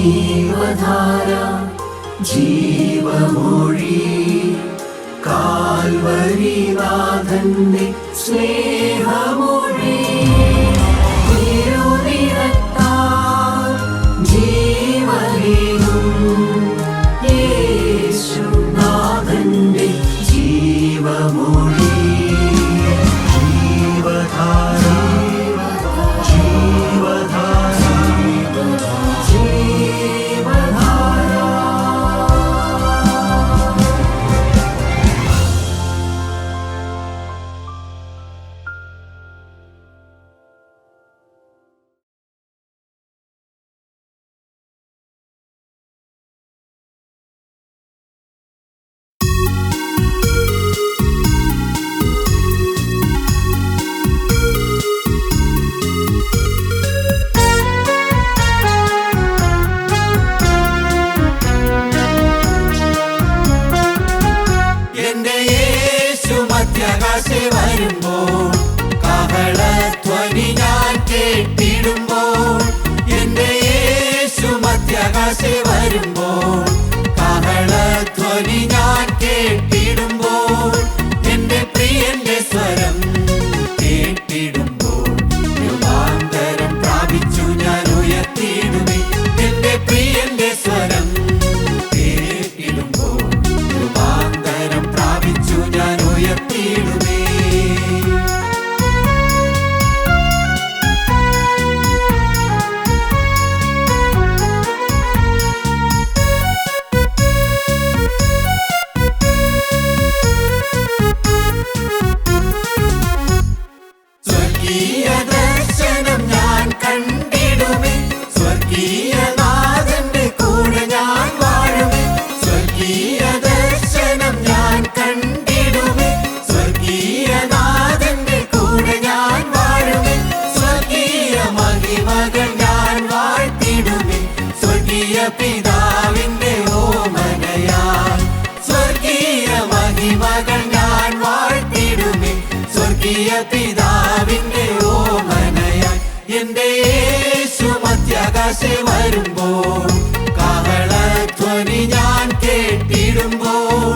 ജീവധാര ജീവമൊഴി കാൽവരിനാഥന്റെ സ്നേഹമൊഴി തിരുനിറത്താൽ ജീവനേകും യേശുനാഥന്റെ ജീവമൊഴി ജീവധാര ജീവധാര ജീവധാര. മധ്യാകാശേ വരുമ്പോൾ കാഹളധ്വനി ഞാൻ കേട്ടിടുമ്പോൾ എന്റെ യേശു മധ്യാകാശേ വരുമ്പോൾ കാഹളധ്വനി ഞാൻ കേട്ടിടുമ്പോൾ എന്റെ പ്രിയന്റെ സ്വരം കേട്ടിടുമ്പോൾ രൂപാന്തരം പ്രാപിച്ചു ഞാൻ ഉയർത്തിയിടുമേ എന്റെ പ്രിയന്റെ സ്വരം കേട്ടിടുമ്പോൾ രൂപാന്തരം പ്രാപിച്ചു ഞാൻ ഉയർത്തിയിടുമേ. സ്വർഗീയ ദർശനം ഞാൻ കണ്ടിടുമേ സ്വർഗീയ നാഥന്റെ കൂടെ ഞാൻ വാഴുമേ സ്വർഗീയ ദർശനം ഞാൻ കണ്ടിടുമേ സ്വർഗീയ നാഥന്റെ കൂടെ ഞാൻ വാഴുമേ സ്വർഗീയ മഹിമകൾ ഞാൻ വാഴ്ത്തിടുമേ സ്വർഗീയ പിതാവിന്റെ ഓമനയാൽ സ്വർഗീയ മഹിമകൾ ഞാൻ വാഴ്ത്തിടുമേ സ്വർഗീയ പിതാവിന്റെ ഓമനയാൽ എന്റെ യേശു മധ്യാകാശേ വരുമ്പോൾ കാഹളധ്വനി ഞാൻ കേട്ടിടുമ്പോൾ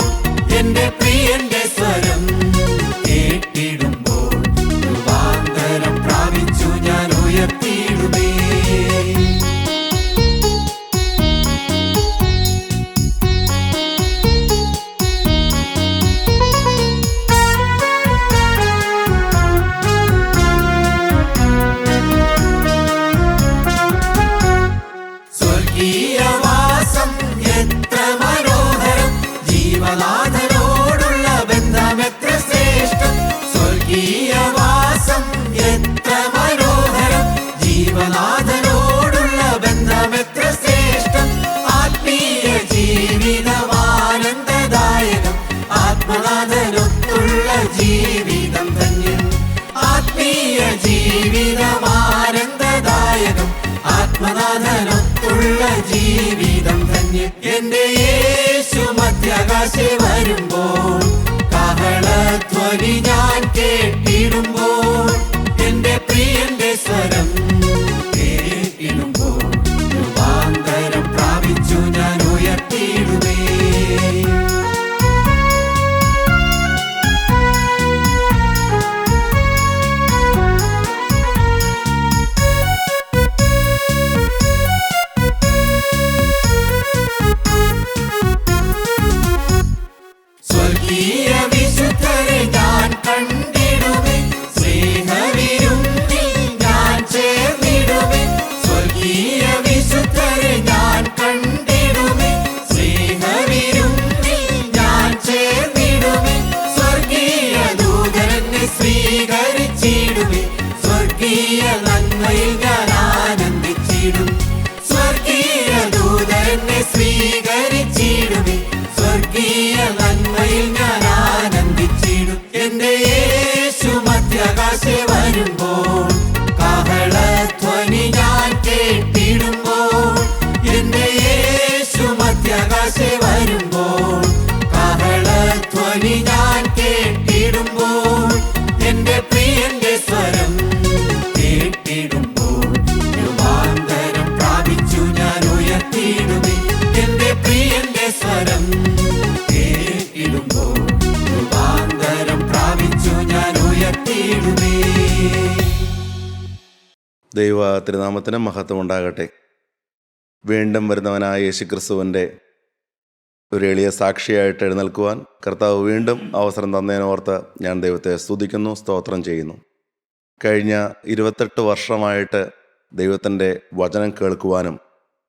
എന്റെ പ്രിയന്റെ സ്വരം കേട്ടിടുമ്പോൾ രൂപാന്തരം പ്രാപിച്ചു ഞാൻ ഉയർത്തിയിടുമേ. സ്വർഗീയവാസം എത്ര മനോഹരം ജീവനാഥനോടുള്ള ബന്ധം എത്ര ശ്രേഷ്ഠം സ്വർഗീയവാസം എത്ര മനോഹരം ജീവനാഥനോടുള്ള ബന്ധം എത്ര ശ്രേഷ്ഠം ആത്മീയ ജീവിതം ആനന്ദദായകം ആത്മനാഥനൊത്തുള്ള ജീവിതം ധന്യം ആത്മീയ ജീവിതം ആനന്ദദായകം ആത്മനാഥനൊത്തുള്ള ജീവിതം ധന്യം എന്റെ യേശു മധ്യാകാശേ വരുമ്പോൾ കാഹളധ്വനി ഞാൻ കേട്ടിടുമ്പോൾ എന്റെ പ്രിയന്റെ സ്വരം കേട്ടിടുമ്പോൾ രൂപാന്തരം പ്രാപിച്ചു ഞാൻ ഉയർത്തിയിടുമേ. സ്വർഗീയ വിശുദ്ധരെ ഞാൻ കണ്ടിടുമേ സ്നേഹവിരുന്നിൽ ഞാൻ ചേർന്നിടുമേ സ്വർഗീയ വിശുദ്ധരെ ഞാൻ കണ്ടിടുമേ സ്നേഹവിരുന്നിൽ ഞാൻ ചേർന്നിടുമേ സ്വർഗീയ ദൂതനെ സ്വീകരിച്ചിടുമേ സ്വർഗീയ നന്മയിൽ ഞാൻ ആനന്ദിച്ചിടും സ്വർഗീയ ദൂതനെ സ്വീകരിച്ചിടുമേ സ്വർഗീയ നന്മയിൽ ഞാൻ ആനന്ദിച്ചിടും എന്റെ യേശു മധ്യാകാശേ വരുമ്പോൾ കാഹളധ്വനി ഞാൻ കേട്ടിടുമ്പോൾ എന്റെ യേശു മധ്യാകാശേ വരുമ്പോൾ കാഹളധ്വനി ഞാൻ കേട്ടിടുമ്പോൾ എന്റെ പ്രിയന്റെ സ്വരം കേട്ടിടുമ്പോൾ രൂപാന്തരം പ്രാപിച്ചു ഞാൻ ഉയർത്തി ദൈവ തിരുനാമത്തിന് മഹത്വം ഉണ്ടാകട്ടെ. വീണ്ടും വരുന്നവനായ യേശുക്രിസ്തുവിൻ്റെ ഒരു എളിയ സാക്ഷിയായിട്ട് എഴുന്നേൽക്കുവാൻ കർത്താവ് വീണ്ടും അവസരം തന്നതിനോർത്ത് ഞാൻ ദൈവത്തെ സ്തുതിക്കുന്നു, സ്തോത്രം ചെയ്യുന്നു. കഴിഞ്ഞ 28 വർഷമായിട്ട് ദൈവത്തിൻ്റെ വചനം കേൾക്കുവാനും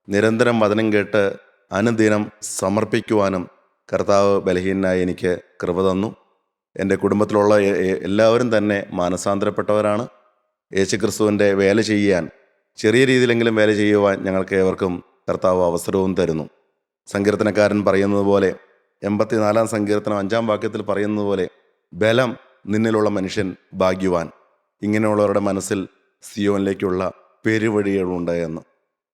നിരന്തരം വചനം കേട്ട് അനുദിനം സമർപ്പിക്കുവാനും കർത്താവ് ബലഹീനനായി എനിക്ക് കൃപ തന്നു. എൻ്റെ കുടുംബത്തിലുള്ള എല്ലാവരും തന്നെ മാനസാന്തരപ്പെട്ടവരാണ്. യേശുക്രിസ്തുവിൻ്റെ വേല ചെയ്യാൻ, ചെറിയ രീതിയിലെങ്കിലും വേല ചെയ്യുവാൻ ഞങ്ങൾക്ക് ഏവർക്കും കർത്താവ് അവസരവും തരുന്നു. സങ്കീർത്തനക്കാരൻ പറയുന്നത് പോലെ, 84 സങ്കീർത്തനം 5 വാക്യത്തിൽ പറയുന്നത് പോലെ, ബലം നിന്നിലുള്ള മനുഷ്യൻ ഭാഗ്യവാൻ. ഇങ്ങനെയുള്ളവരുടെ മനസ്സിൽ സിയോനിലേക്കുള്ള പെരുവഴികളുണ്ട് എന്ന്.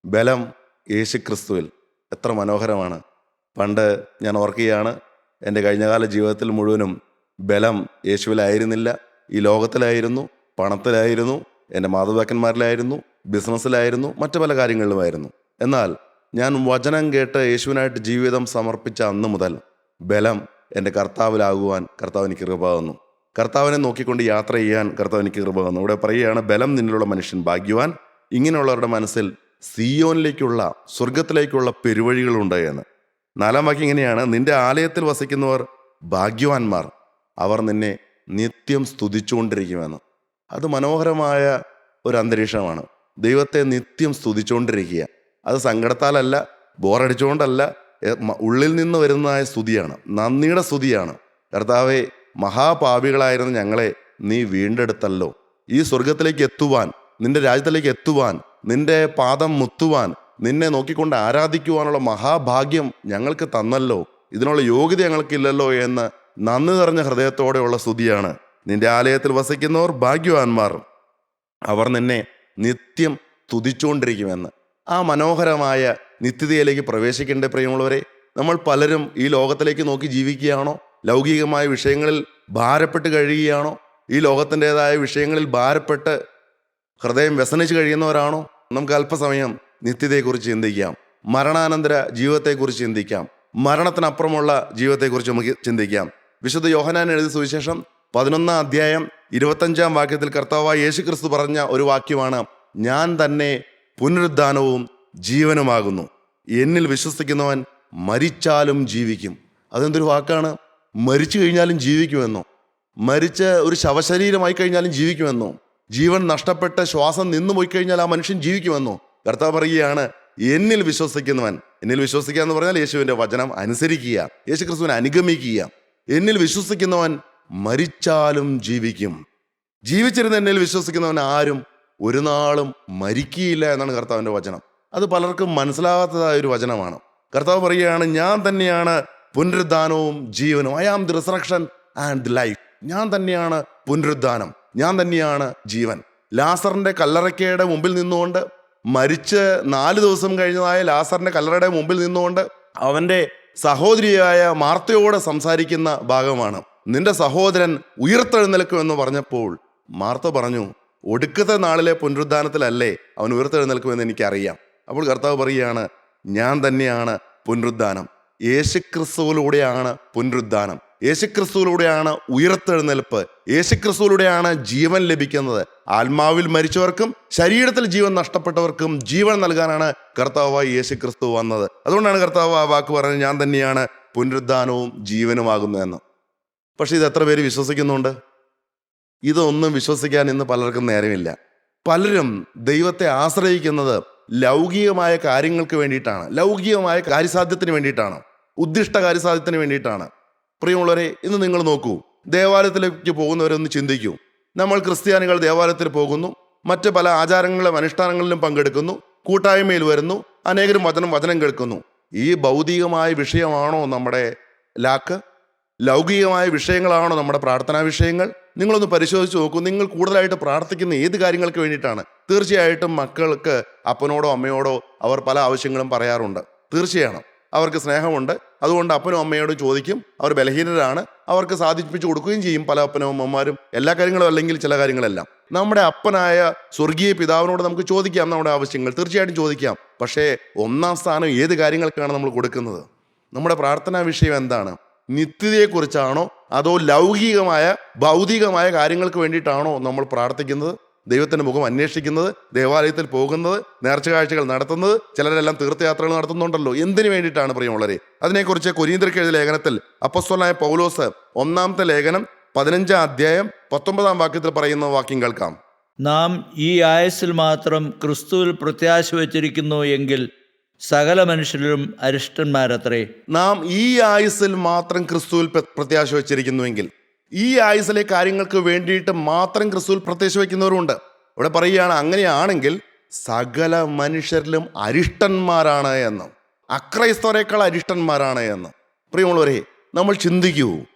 ബലം യേശുക്രിസ്തുവിൽ. എത്ര മനോഹരമാണ്. പണ്ട് ഞാൻ ഓർക്കുകയാണ്, എൻ്റെ കഴിഞ്ഞകാല ജീവിതത്തിൽ മുഴുവനും ബലം യേശുവിലായിരുന്നില്ല. ഈ ലോകത്തിലായിരുന്നു, പണത്തിലായിരുന്നു, എൻ്റെ മാതാപിതാക്കന്മാരിലായിരുന്നു, ബിസിനസ്സിലായിരുന്നു, മറ്റു പല കാര്യങ്ങളിലുമായിരുന്നു. എന്നാൽ ഞാൻ വചനം കേട്ട് യേശുവിനായിട്ട് ജീവിതം സമർപ്പിച്ച അന്ന് മുതൽ ബലം എൻ്റെ കർത്താവിലാകുവാൻ കർത്താവ് എനിക്ക് കൃപ തന്നു. കർത്താവിനെ നോക്കിക്കൊണ്ട് യാത്ര ചെയ്യാൻ കർത്താവ് എനിക്ക് കൃപ തന്നു. ഇവിടെ പറയുകയാണ്, ബലം നിന്നിലുള്ള മനുഷ്യൻ ഭാഗ്യവാൻ. ഇങ്ങനെയുള്ളവരുടെ മനസ്സിൽ സിയോനിലേക്കുള്ള, സ്വർഗത്തിലേക്കുള്ള പെരുവഴികളുണ്ട് എന്ന്. 4 വാക്യം ഇങ്ങനെയാണ്, നിന്റെ ആലയത്തിൽ വസിക്കുന്നവർ ഭാഗ്യവാന്മാർ, അവർ നിന്നെ നിത്യം സ്തുതിച്ചുകൊണ്ടിരിക്കുമെന്ന്. അത് മനോഹരമായ ഒരു അന്തരീക്ഷമാണ്. ദൈവത്തെ നിത്യം സ്തുതിച്ചുകൊണ്ടിരിക്കുക. അത് സങ്കടത്താലല്ല, ബോറടിച്ചുകൊണ്ടല്ല, ഉള്ളിൽ നിന്ന് വരുന്നതായ സ്തുതിയാണ്, നന്ദിയുടെ സ്തുതിയാണ്. കർത്താവെ, മഹാപാപികളായിരുന്ന ഞങ്ങളെ നീ വീണ്ടെടുത്തല്ലോ. ഈ സ്വർഗത്തിലേക്ക് എത്തുവാൻ, നിന്റെ രാജ്യത്തിലേക്ക് എത്തുവാൻ, നിന്റെ പാദം മുത്തുവാൻ, നിന്നെ നോക്കിക്കൊണ്ട് ആരാധിക്കുവാനുള്ള മഹാഭാഗ്യം ഞങ്ങൾക്ക് തന്നല്ലോ. ഇതിനുള്ള യോഗ്യത ഞങ്ങൾക്കില്ലല്ലോ എന്ന് നന്ദി നിറഞ്ഞ ഹൃദയത്തോടെയുള്ള സ്തുതിയാണ്. നിന്റെ ആലയത്തിൽ വസിക്കുന്നവർ ഭാഗ്യവാന്മാർ, അവർ നിന്നെ നിത്യം സ്തുതിച്ചുകൊണ്ടിരിക്കുമെന്ന്. ആ മനോഹരമായ നിത്യതയിലേക്ക് പ്രവേശിക്കേണ്ട പ്രിയമുള്ളവരെ, നമ്മൾ പലരും ഈ ലോകത്തിലേക്ക് നോക്കി ജീവിക്കുകയാണോ? ലൗകികമായ വിഷയങ്ങളിൽ ഭാരപ്പെട്ട് കഴിയുകയാണോ? ഈ ലോകത്തിൻ്റെതായ വിഷയങ്ങളിൽ ഭാരപ്പെട്ട് ഹൃദയം വ്യസനിച്ച് കഴിയുന്നവരാണോ? നമുക്ക് അല്പസമയം നിത്യതയെക്കുറിച്ച് ചിന്തിക്കാം. മരണാനന്തര ജീവിതത്തെക്കുറിച്ച് ചിന്തിക്കാം. മരണത്തിനപ്പുറമുള്ള ജീവിതത്തെക്കുറിച്ച് നമുക്ക് ചിന്തിക്കാം. വിശുദ്ധ യോഹന്നാൻ എഴുതിയ സുവിശേഷം 11 അധ്യായം 25 വാക്യത്തിൽ കർത്താവായ യേശുക്രിസ്തു പറഞ്ഞ ഒരു വാക്യമാണ്, ഞാൻ തന്നെ പുനരുദ്ധാനവും ജീവനുമാകുന്നു. എന്നിൽ വിശ്വസിക്കുന്നവൻ മരിച്ചാലും ജീവിക്കും. അതെന്തൊരു വാക്കാണ്! മരിച്ചു കഴിഞ്ഞാലും ജീവിക്കുമെന്നോ? മരിച്ച് ഒരു ശവശരീരമായി കഴിഞ്ഞാലും ജീവിക്കുമെന്നോ? ജീവൻ നഷ്ടപ്പെട്ട് ശ്വാസം നിന്നു പോയി കഴിഞ്ഞാൽ ആ മനുഷ്യൻ ജീവിക്കുമെന്നോ? കർത്താവ് പറയുകയാണ്, എന്നിൽ വിശ്വസിക്കുന്നവൻ. എന്നിൽ വിശ്വസിക്കുക എന്ന് പറഞ്ഞാൽ യേശുവിൻ്റെ വചനം അനുസരിക്കുക, യേശുക്രിസ്തുവിനെ അനുഗമിക്കുക. എന്നിൽ വിശ്വസിക്കുന്നവൻ മരിച്ചാലും ജീവിക്കും. ജീവിച്ചിരുന്ന എന്നിൽ വിശ്വസിക്കുന്നവൻ ആരും ഒരു നാളും മരിക്കുകയില്ല എന്നാണ് കർത്താവിൻ്റെ വചനം. അത് പലർക്കും മനസ്സിലാകാത്തതായ ഒരു വചനമാണ്. കർത്താവ് പറയുകയാണ്, ഞാൻ തന്നെയാണ് പുനരുദ്ധാനവും ജീവനും. I am the resurrection and the life. ഞാൻ തന്നെയാണ് പുനരുദ്ധാനം, ഞാൻ തന്നെയാണ് ജീവൻ. ലാസറിന്റെ കല്ലറയ്ക്കയുടെ മുമ്പിൽ നിന്നുകൊണ്ട്, മരിച്ച് 4 ദിവസം കഴിഞ്ഞതായ ലാസറിന്റെ കല്ലറയുടെ മുമ്പിൽ നിന്നുകൊണ്ട് അവന്റെ സഹോദരിയായ മാർത്തയോട് സംസാരിക്കുന്ന ഭാഗമാണ്. നിന്റെ സഹോദരൻ ഉയർത്തെഴുന്നേൽക്കുമെന്ന് പറഞ്ഞപ്പോൾ മാർത്ത പറഞ്ഞു, ഒടുക്കത്തെ നാളിലെ പുനരുദ്ധാനത്തിലല്ലേ അവൻ ഉയർത്തെഴുന്നേൽക്കുമെന്ന് എനിക്കറിയാം. അപ്പോൾ കർത്താവ് പറയുകയാണ്, ഞാൻ തന്നെയാണ് പുനരുദ്ധാനം. യേശുക്രിസ്തുവിലൂടെയാണ് പുനരുദ്ധാനം, യേശുക്രിസ്തുവിലൂടെയാണ് ഉയർത്തെഴുന്നേൽപ്പ്, യേശുക്രിസ്തുവിലൂടെയാണ് ജീവൻ ലഭിക്കുന്നത്. ആത്മാവിൽ മരിച്ചവർക്കും ശരീരത്തിൽ ജീവൻ നഷ്ടപ്പെട്ടവർക്കും ജീവൻ നൽകാനാണ് കർത്താവായ യേശുക്രിസ്തു വന്നത്. അതുകൊണ്ടാണ് കർത്താവ് ആ വാക്ക് പറഞ്ഞത്, ഞാൻ തന്നെയാണ് പുനരുദ്ധാനവും ജീവനുമാകുന്നതെന്ന്. പക്ഷെ ഇത് എത്ര പേര് വിശ്വസിക്കുന്നുണ്ട്? ഇതൊന്നും വിശ്വസിക്കാൻ ഇന്ന് പലർക്കും നേരമില്ല. പലരും ദൈവത്തെ ആശ്രയിക്കുന്നത് ലൗകികമായ കാര്യങ്ങൾക്ക് വേണ്ടിയിട്ടാണ്, ലൗകികമായ കാര്യസാധ്യത്തിന് വേണ്ടിയിട്ടാണ്, ഉദ്ദിഷ്ട കാര്യസാധ്യത്തിന് വേണ്ടിയിട്ടാണ്. പ്രിയമുള്ളവരെ, ഇന്ന് നിങ്ങൾ നോക്കൂ, ദേവാലയത്തിലേക്ക് പോകുന്നവരൊന്ന് ചിന്തിക്കൂ. നമ്മൾ ക്രിസ്ത്യാനികൾ ദേവാലയത്തിൽ പോകുന്നു, മറ്റ് പല ആചാരങ്ങളിലും അനുഷ്ഠാനങ്ങളിലും പങ്കെടുക്കുന്നു, കൂട്ടായ്മയിൽ വരുന്നു, അനേകരും വചനം കേൾക്കുന്നു. ഈ ഭൗതികമായ വിഷയമാണോ നമ്മുടെ ലാക്ക്? ലൗകികമായ വിഷയങ്ങളാണോ നമ്മുടെ പ്രാർത്ഥനാ വിഷയങ്ങൾ? നിങ്ങളൊന്ന് പരിശോധിച്ച് നോക്കൂ. നിങ്ങൾ കൂടുതലായിട്ട് പ്രാർത്ഥിക്കുന്ന ഏത് കാര്യങ്ങൾക്ക് വേണ്ടിയിട്ടാണ്? തീർച്ചയായിട്ടും മക്കൾക്ക് അപ്പനോടോ അമ്മയോടോ അവർ പല ആവശ്യങ്ങളും പറയാറുണ്ട്. തീർച്ചയാണ്, അവർക്ക് സ്നേഹമുണ്ട്, അതുകൊണ്ട് അപ്പനും അമ്മയോടും ചോദിക്കും. അവർ ബലഹീനരാണ്, അവർക്ക് സാധിപ്പിച്ചു കൊടുക്കുകയും ചെയ്യും. പല അപ്പനും അമ്മമാരും എല്ലാ കാര്യങ്ങളും അല്ലെങ്കിൽ ചില കാര്യങ്ങളെല്ലാം. നമ്മുടെ അപ്പനായ സ്വർഗീയ പിതാവിനോട് നമുക്ക് ചോദിക്കാം നമ്മുടെ ആവശ്യങ്ങൾ, തീർച്ചയായിട്ടും ചോദിക്കാം. പക്ഷേ 1ാം സ്ഥാനം ഏത് കാര്യങ്ങൾക്കാണ് നമ്മൾ കൊടുക്കുന്നത്? നമ്മുടെ പ്രാർത്ഥനാ വിഷയം എന്താണ്? നിത്യതയെക്കുറിച്ചാണോ അതോ ലൗകികമായ ഭൗതികമായ കാര്യങ്ങൾക്ക് വേണ്ടിയിട്ടാണോ നമ്മൾ പ്രാർത്ഥിക്കുന്നത്? ദൈവത്തിൻ്റെ മുഖം അന്വേഷിക്കുന്നത്, ദേവാലയത്തിൽ പോകുന്നത്, നേർച്ച കാഴ്ചകൾ നടത്തുന്നത്, ചിലരെല്ലാം തീർത്ഥയാത്രകൾ നടത്തുന്നുണ്ടല്ലോ. എന്തിനു വേണ്ടിയിട്ടാണ് പ്രിയമുള്ളവരെ? അതിനെക്കുറിച്ച് കൊരിന്ത്യർക്ക് എഴുതിയ ലേഖനത്തിൽ അപ്പോസ്തലനായ പൗലോസ് 1-ാമത്തെ ലേഖനം 15-ാം അധ്യായം 19-ാം വാക്യത്തിൽ പറയുന്ന വാക്യം കേൾക്കാം. നാം ഈ ആയുസ്സിൽ മാത്രം ക്രിസ്തുവിൽ പ്രത്യാശ വച്ചിരിക്കുന്നു എങ്കിൽ സകല മനുഷ്യരിലും അരിഷ്ടന്മാരത്രേ. നാം ഈ ആയുസ്സിൽ മാത്രം ക്രിസ്തുവിൽ പ്രത്യാശ വച്ചിരിക്കുന്നുവെങ്കിൽ, ഈ ആയുസ്സിലെ കാര്യങ്ങൾക്ക് വേണ്ടിയിട്ട് മാത്രം ക്രിസ്തുവിൽ പ്രത്യാശ വയ്ക്കുന്നവരുണ്ട്. ഇവിടെ പറയുകയാണ്, അങ്ങനെയാണെങ്കിൽ സകല മനുഷ്യരിലും അരിഷ്ടന്മാരാണ് എന്ന്, അക്രൈസ്തവരെക്കാൾ അരിഷ്ടന്മാരാണ് എന്ന്. പ്രിയമുള്ളവരെ, നമ്മൾ ചിന്തിക്കൂ,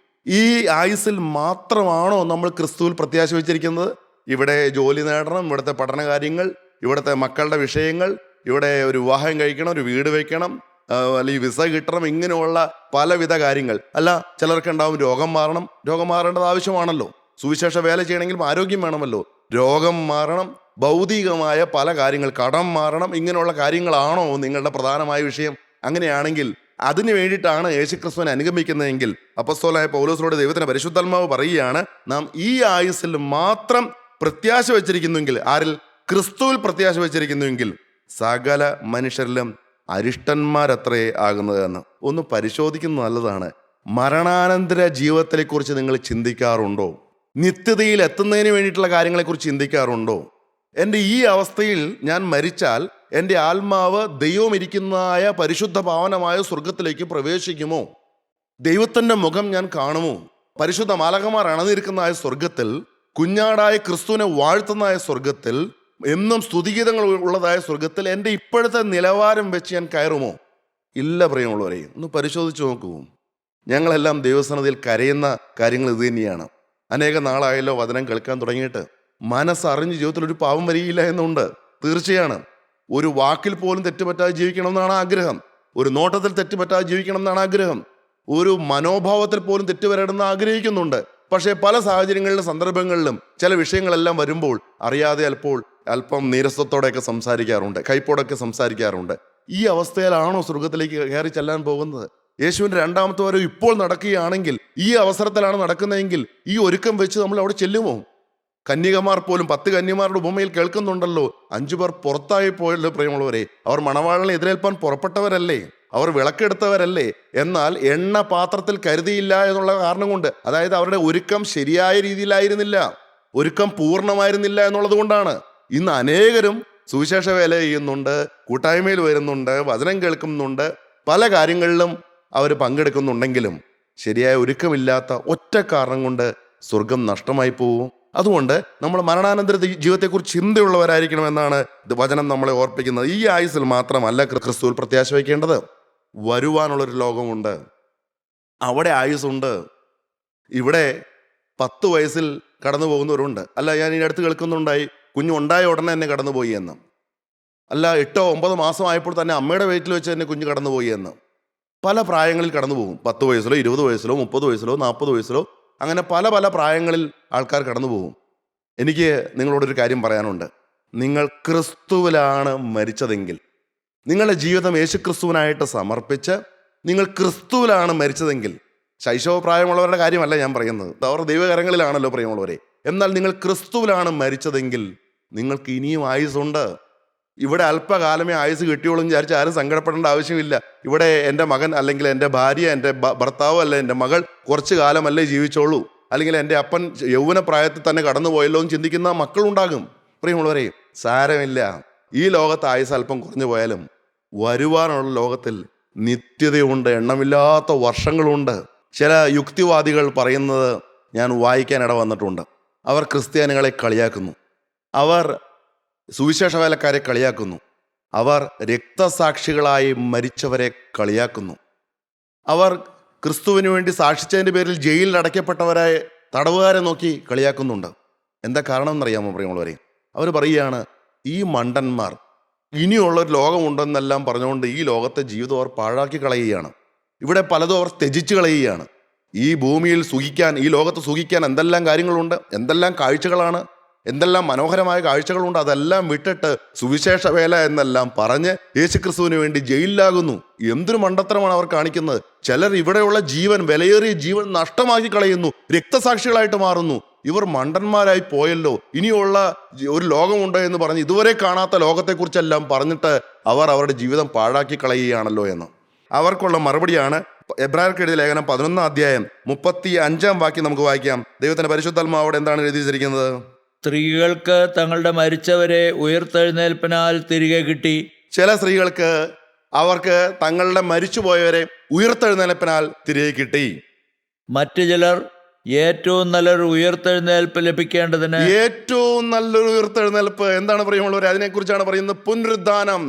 ഈ ആയുസ്സിൽ മാത്രമാണോ നമ്മൾ ക്രിസ്തുവിൽ പ്രത്യാശ വച്ചിരിക്കുന്നത്? ഇവിടെ ജോലി നേടണം, ഇവിടുത്തെ പഠന കാര്യങ്ങൾ, ഇവിടുത്തെ മക്കളുടെ വിഷയങ്ങൾ, ഇവിടെ ഒരു വിവാഹം കഴിക്കണം, ഒരു വീട് വയ്ക്കണം, അല്ലെങ്കിൽ വിസ കിട്ടണം, ഇങ്ങനെയുള്ള പലവിധ കാര്യങ്ങൾ. അല്ല, ചിലർക്കുണ്ടാവും രോഗം മാറണം. രോഗം മാറേണ്ടത് ആവശ്യമാണല്ലോ. സുവിശേഷ വേല ചെയ്യണമെങ്കിലും ആരോഗ്യം വേണമല്ലോ. രോഗം മാറണം, ഭൗതികമായ പല കാര്യങ്ങൾ, കടം മാറണം, ഇങ്ങനെയുള്ള കാര്യങ്ങളാണോ നിങ്ങളുടെ പ്രധാനമായ വിഷയം? അങ്ങനെയാണെങ്കിൽ അതിനു വേണ്ടിയിട്ടാണ് യേശുക്രിസ്തുവിനെ അനുഗമിക്കുന്നതെങ്കിൽ അപ്പോസ്തലനായ പൗലോസിനോട് ദൈവത്തിന്റെ പരിശുദ്ധാത്മാവ് പറയുകയാണ്, നാം ഈ ആയുസ്സിൽ മാത്രം പ്രത്യാശ വച്ചിരിക്കുന്നുവെങ്കിൽ, ആരിൽ? ക്രിസ്തുവിൽ പ്രത്യാശ വച്ചിരിക്കുന്നുവെങ്കിൽ സകല മനുഷ്യരിലും അരിഷ്ടന്മാരത്രേ ആകുന്നത് എന്ന്. ഒന്ന് പരിശോധിക്കുന്നത് നല്ലതാണ്. മരണാനന്തര ജീവിതത്തെക്കുറിച്ച് നിങ്ങൾ ചിന്തിക്കാറുണ്ടോ? നിത്യതയിൽ എത്തുന്നതിന് വേണ്ടിയിട്ടുള്ള കാര്യങ്ങളെക്കുറിച്ച് ചിന്തിക്കാറുണ്ടോ? എൻ്റെ ഈ അവസ്ഥയിൽ ഞാൻ മരിച്ചാൽ എൻ്റെ ആത്മാവ് ദൈവം ഇരിക്കുന്നതായ പരിശുദ്ധ പാവനമായ സ്വർഗത്തിലേക്ക് പ്രവേശിക്കുമോ? ദൈവത്തിൻ്റെ മുഖം ഞാൻ കാണുമോ? പരിശുദ്ധ മാലാഖമാർ അണഞ്ഞിരിക്കുന്നതായ സ്വർഗത്തിൽ, കുഞ്ഞാടായ ക്രിസ്തുവിനെ വാഴ്ത്തുന്നതായ സ്വർഗത്തിൽ, എന്നും സ്തുതിഗീതങ്ങൾ ഉള്ളതായ സ്വർഗത്തിൽ എൻ്റെ ഇപ്പോഴത്തെ നിലവാരം വെച്ച് ഞാൻ കയറുമോ? ഇല്ല പ്രിയമുള്ളവരെ, ഒന്ന് പരിശോധിച്ച് നോക്കൂ. ഞങ്ങളെല്ലാം ദൈവസന്നിധിയിൽ കരയുന്ന കാര്യങ്ങൾ ഇത് തന്നെയാണ്. അനേക നാളായല്ലോ വചനം കേൾക്കാൻ തുടങ്ങിയിട്ട്. മനസ്സറിഞ്ഞ് ജീവിതത്തിൽ ഒരു പാവം വരികയില്ല എന്നുണ്ട്, തീർച്ചയാണ്. ഒരു വാക്കിൽ പോലും തെറ്റുപറ്റാതെ ജീവിക്കണം എന്നാണ് ആഗ്രഹം. ഒരു നോട്ടത്തിൽ തെറ്റുപറ്റാതെ ജീവിക്കണം എന്നാണ് ആഗ്രഹം. ഒരു മനോഭാവത്തിൽ പോലും തെറ്റുവരണമെന്ന് ആഗ്രഹിക്കുന്നുണ്ട്. പക്ഷേ പല സാഹചര്യങ്ങളിലും സന്ദർഭങ്ങളിലും ചില വിഷയങ്ങളെല്ലാം വരുമ്പോൾ അറിയാതെ അല്പം നീരസത്തോടെയൊക്കെ സംസാരിക്കാറുണ്ട്, കൈപ്പോടൊക്കെ സംസാരിക്കാറുണ്ട്. ഈ അവസ്ഥയിലാണോ സ്വർഗത്തിലേക്ക് കയറി ചെല്ലാൻ പോകുന്നത്? യേശുവിൻ്റെ 2-ാമത്തെ വരവ് ഇപ്പോൾ നടക്കുകയാണെങ്കിൽ, ഈ അവസരത്തിലാണ് നടക്കുന്നതെങ്കിൽ ഈ ഒരുക്കം വെച്ച് നമ്മൾ അവിടെ ചെല്ലുമോ? കന്യകമാർ പോലും 10 കന്യകമാരുടെ ഉപമയിൽ കേൾക്കുന്നുണ്ടല്ലോ, 5 പേർ പുറത്തായി പോയല്ലോ പ്രിയമുള്ളവരെ. അവർ മണവാളനെ എതിരേൽപ്പാൻ പുറപ്പെട്ടവരല്ലേ? അവർ വിളക്കെടുത്തവരല്ലേ? എന്നാൽ എണ്ണ പാത്രത്തിൽ കരുതിയില്ല എന്നുള്ള കാരണം കൊണ്ട്, അതായത് അവരുടെ ഒരുക്കം ശരിയായ രീതിയിലായിരുന്നില്ല, ഒരുക്കം പൂർണ്ണമായിരുന്നില്ല എന്നുള്ളത് കൊണ്ടാണ്. ഇന്ന് അനേകരും സുവിശേഷ വേല ചെയ്യുന്നുണ്ട്, കൂട്ടായ്മയിൽ വരുന്നുണ്ട്, വചനം കേൾക്കുന്നുണ്ട്, പല കാര്യങ്ങളിലും അവർ പങ്കെടുക്കുന്നുണ്ടെങ്കിലും ശരിയായ ഒരുക്കമില്ലാത്ത ഒറ്റ കാരണം കൊണ്ട് സ്വർഗം നഷ്ടമായി പോവും. അതുകൊണ്ട് നമ്മൾ മരണാനന്തര ജീവിതത്തെക്കുറിച്ച് ചിന്തയുള്ളവരായിരിക്കണമെന്നാണ് വചനം നമ്മളെ ഓർപ്പിക്കുന്നത്. ഈ ആയുസ്സിൽ മാത്രമല്ല ക്രിസ്തുവിൽ പ്രത്യാശ വയ്ക്കേണ്ടത്. വരുവാനുള്ളൊരു ലോകമുണ്ട്, അവിടെ ആയുസ്സുണ്ട്. ഇവിടെ 10 വയസ്സിൽ കടന്നു പോകുന്നവരുണ്ട്. അല്ല, ഞാൻ ഈ അടുത്ത് കേൾക്കുന്നുണ്ടായി, കുഞ്ഞുണ്ടായ ഉടനെ തന്നെ കടന്നുപോയി എന്ന്. അല്ല, 8-9 മാസമായപ്പോൾ തന്നെ അമ്മയുടെ വയറ്റിൽ വെച്ച് തന്നെ കുഞ്ഞ് കടന്നുപോയി എന്ന്. പല പ്രായങ്ങളിൽ കടന്നു പോകും. 10 വയസ്സിലോ 20 വയസ്സിലോ 30 വയസ്സിലോ 40 വയസ്സിലോ, അങ്ങനെ പല പല പ്രായങ്ങളിൽ ആൾക്കാർ കടന്നു പോകും. എനിക്ക് നിങ്ങളോടൊരു കാര്യം പറയാനുണ്ട്. നിങ്ങൾ ക്രിസ്തുവിലാണ് മരിച്ചതെങ്കിൽ, നിങ്ങളുടെ ജീവിതം യേശുക്രിസ്തുവിനായിട്ട് സമർപ്പിച്ച് നിങ്ങൾ ക്രിസ്തുവിലാണ് മരിച്ചതെങ്കിൽ, ശൈശവ പ്രായമുള്ളവരുടെ കാര്യമല്ല ഞാൻ പറയുന്നത്, അവർ ദൈവകരങ്ങളിലാണല്ലോ പ്രിയമുള്ളവരെ. എന്നാൽ നിങ്ങൾ ക്രിസ്തുവിലാണ് മരിച്ചതെങ്കിൽ നിങ്ങൾക്ക് ഇനിയും ആയുസ്സുണ്ട്. ഇവിടെ അല്പകാലമേ ആയുസ് കിട്ടിയോളൂ എന്ന് വിചാരിച്ച് ആരും സങ്കടപ്പെടേണ്ട ആവശ്യമില്ല. ഇവിടെ എൻ്റെ മകൻ അല്ലെങ്കിൽ എൻ്റെ ഭാര്യ, എൻ്റെ ഭർത്താവ് അല്ല എൻ്റെ മകൾ കുറച്ച് കാലമല്ലേ ജീവിച്ചോളൂ, അല്ലെങ്കിൽ എൻ്റെ അപ്പൻ യൗവന പ്രായത്തിൽ തന്നെ കടന്നു പോയല്ലോ എന്ന് ചിന്തിക്കുന്ന മക്കളുണ്ടാകും. പ്രിയമുള്ളവരെ, സാരമില്ല. ഈ ലോകത്ത് ആയുസ് അല്പം കുറഞ്ഞു പോയാലും വരുവാനുള്ള ലോകത്തിൽ നിത്യതയുണ്ട്, എണ്ണമില്ലാത്ത വർഷങ്ങളുണ്ട്. ചില യുക്തിവാദികൾ പറയുന്നത് ഞാൻ വായിക്കാനിട വന്നിട്ടുണ്ട്. അവർ ക്രിസ്ത്യാനികളെ കളിയാക്കുന്നു, അവർ സുവിശേഷ വേലക്കാരെ കളിയാക്കുന്നു, അവർ രക്തസാക്ഷികളായി മരിച്ചവരെ കളിയാക്കുന്നു, അവർ ക്രിസ്തുവിന് വേണ്ടി സാക്ഷിച്ചതിൻ്റെ പേരിൽ ജയിലിൽ അടയ്ക്കപ്പെട്ടവരെ തടവുകാരെ നോക്കി കളിയാക്കുന്നുണ്ട്. എന്താ കാരണം എന്നറിയാമോ പ്രിയമുള്ളവരെ? അവർ പറയുകയാണ്, ഈ മണ്ടന്മാർ ഇനിയുള്ളൊരു ലോകമുണ്ടെന്നെല്ലാം പറഞ്ഞുകൊണ്ട് ഈ ലോകത്തെ ജീവിതം അവർ പാഴാക്കി കളയുകയാണ്. ഇവിടെ പലതും അവർ ത്യജിച്ച് കളയുകയാണ്. ഈ ഭൂമിയിൽ സുഖിക്കാൻ, ഈ ലോകത്ത് സുഖിക്കാൻ എന്തെല്ലാം കാര്യങ്ങളുണ്ട്, എന്തെല്ലാം കാഴ്ചകളാണ്, എന്തെല്ലാം മനോഹരമായ കാഴ്ചകളുണ്ട്. അതെല്ലാം വിട്ടിട്ട് സുവിശേഷ വേല എന്നെല്ലാം പറഞ്ഞ് യേശുക്രിസ്തുവിന് വേണ്ടി ജയിലിലാകുന്നു. എന്തൊരു മണ്ടത്തരമാണ് അവർ കാണിക്കുന്നത്. ചിലർ ഇവിടെയുള്ള ജീവൻ, വിലയേറിയ ജീവൻ നഷ്ടമാക്കി കളയുന്നു, രക്തസാക്ഷികളായിട്ട് മാറുന്നു. ഇവർ മണ്ടന്മാരായി പോയല്ലോ, ഇനിയുള്ള ഒരു ലോകമുണ്ടോ എന്ന് പറഞ്ഞ് ഇതുവരെ കാണാത്ത ലോകത്തെക്കുറിച്ചെല്ലാം പറഞ്ഞിട്ട് അവർ അവരുടെ ജീവിതം പാഴാക്കി കളയുകയാണല്ലോ എന്ന്. അവർക്കുള്ള മറുപടിയാണ് എബ്രായർക്ക് എഴുതിയ ലേഖനം 11 അധ്യായം 35 വാക്യം നമുക്ക് വായിക്കാം. ദൈവത്തിന്റെ പരിശുദ്ധാത്മാവോടെ എന്താണ് എഴുതി വെച്ചിരിക്കുന്നത്? സ്ത്രീകൾക്ക് തങ്ങളുടെ മരിച്ചവരെ ഉയർത്തെഴുന്നേൽപ്പിനാൽ തിരികെ കിട്ടി. ചില സ്ത്രീകൾക്ക് അവർക്ക് തങ്ങളുടെ മരിച്ചുപോയവരെ ഉയർത്തെഴുന്നേൽപ്പിനാൽ തിരികെ കിട്ടി. മറ്റു ചിലർ ഏറ്റവും നല്ലൊരു ഉയർത്തെഴുന്നേൽപ്പ് ലഭിക്കേണ്ടതിന് ഏറ്റവും നല്ലൊരു ഉയർത്തെഴുന്നേൽപ്പ് എന്താണ് പറയുമ്പോൾ അതിനെക്കുറിച്ചാണ് പറയുന്നത്. പുനരുദ്ധാനം.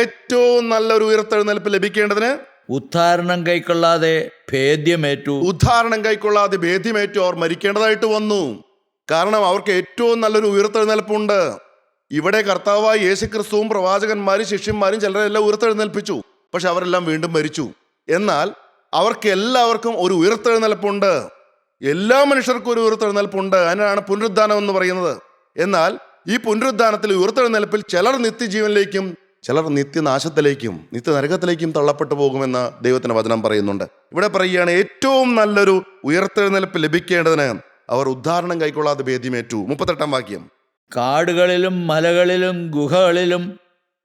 ഏറ്റവും നല്ലൊരു ഉയർത്തെഴുന്നേൽപ്പ് ലഭിക്കേണ്ടതിന് ഉദ്ധാരണം കൈക്കൊള്ളാതെ ഭേദ്യമേറ്റു. ഉദ്ധാരണം കൈക്കൊള്ളാതെ ഭേദ്യമേറ്റു അവർ മരിക്കേണ്ടതായിട്ട് വന്നു. കാരണം അവർക്ക് ഏറ്റവും നല്ലൊരു ഉയർത്തെഴുന്നേൽപ്പുണ്ട്. ഇവിടെ കർത്താവായ യേശുക്രിസ്തുവും പ്രവാചകന്മാരും ശിഷ്യന്മാരും ചിലരെല്ലാം ഉയർത്തെഴുന്നേൽപ്പിച്ചു. പക്ഷെ അവരെല്ലാം വീണ്ടും മരിച്ചു. എന്നാൽ അവർക്ക് എല്ലാവർക്കും ഒരു ഉയർത്തെഴുന്നേൽപ്പുണ്ട്. എല്ലാ മനുഷ്യർക്കും ഒരു ഉയർത്തെഴുന്നേൽപ്പുണ്ട്. അതിനാണ് പുനരുദ്ധാനം എന്ന് പറയുന്നത്. എന്നാൽ ഈ പുനരുദ്ധാനത്തിൽ ഉയർത്തെഴുന്നേൽപ്പിൽ ചിലർ നിത്യജീവനിലേക്കും ചിലർ നിത്യനാശത്തിലേക്കും നിത്യനരകത്തിലേക്കും തള്ളപ്പെട്ടു പോകുമെന്ന് ദൈവത്തിന്റെ വചനം പറയുന്നുണ്ട്. ഇവിടെ പറയുകയാണ് ഏറ്റവും നല്ലൊരു ഉയർത്തെഴുന്നേൽപ്പ് ലഭിക്കേണ്ടതിന് അവർ ഉദ്ധാരണം കൈക്കൊള്ളാതെ ഭേദ്യമേറ്റു. 38 വാക്യം. കാടുകളിലും മലകളിലും ഗുഹകളിലും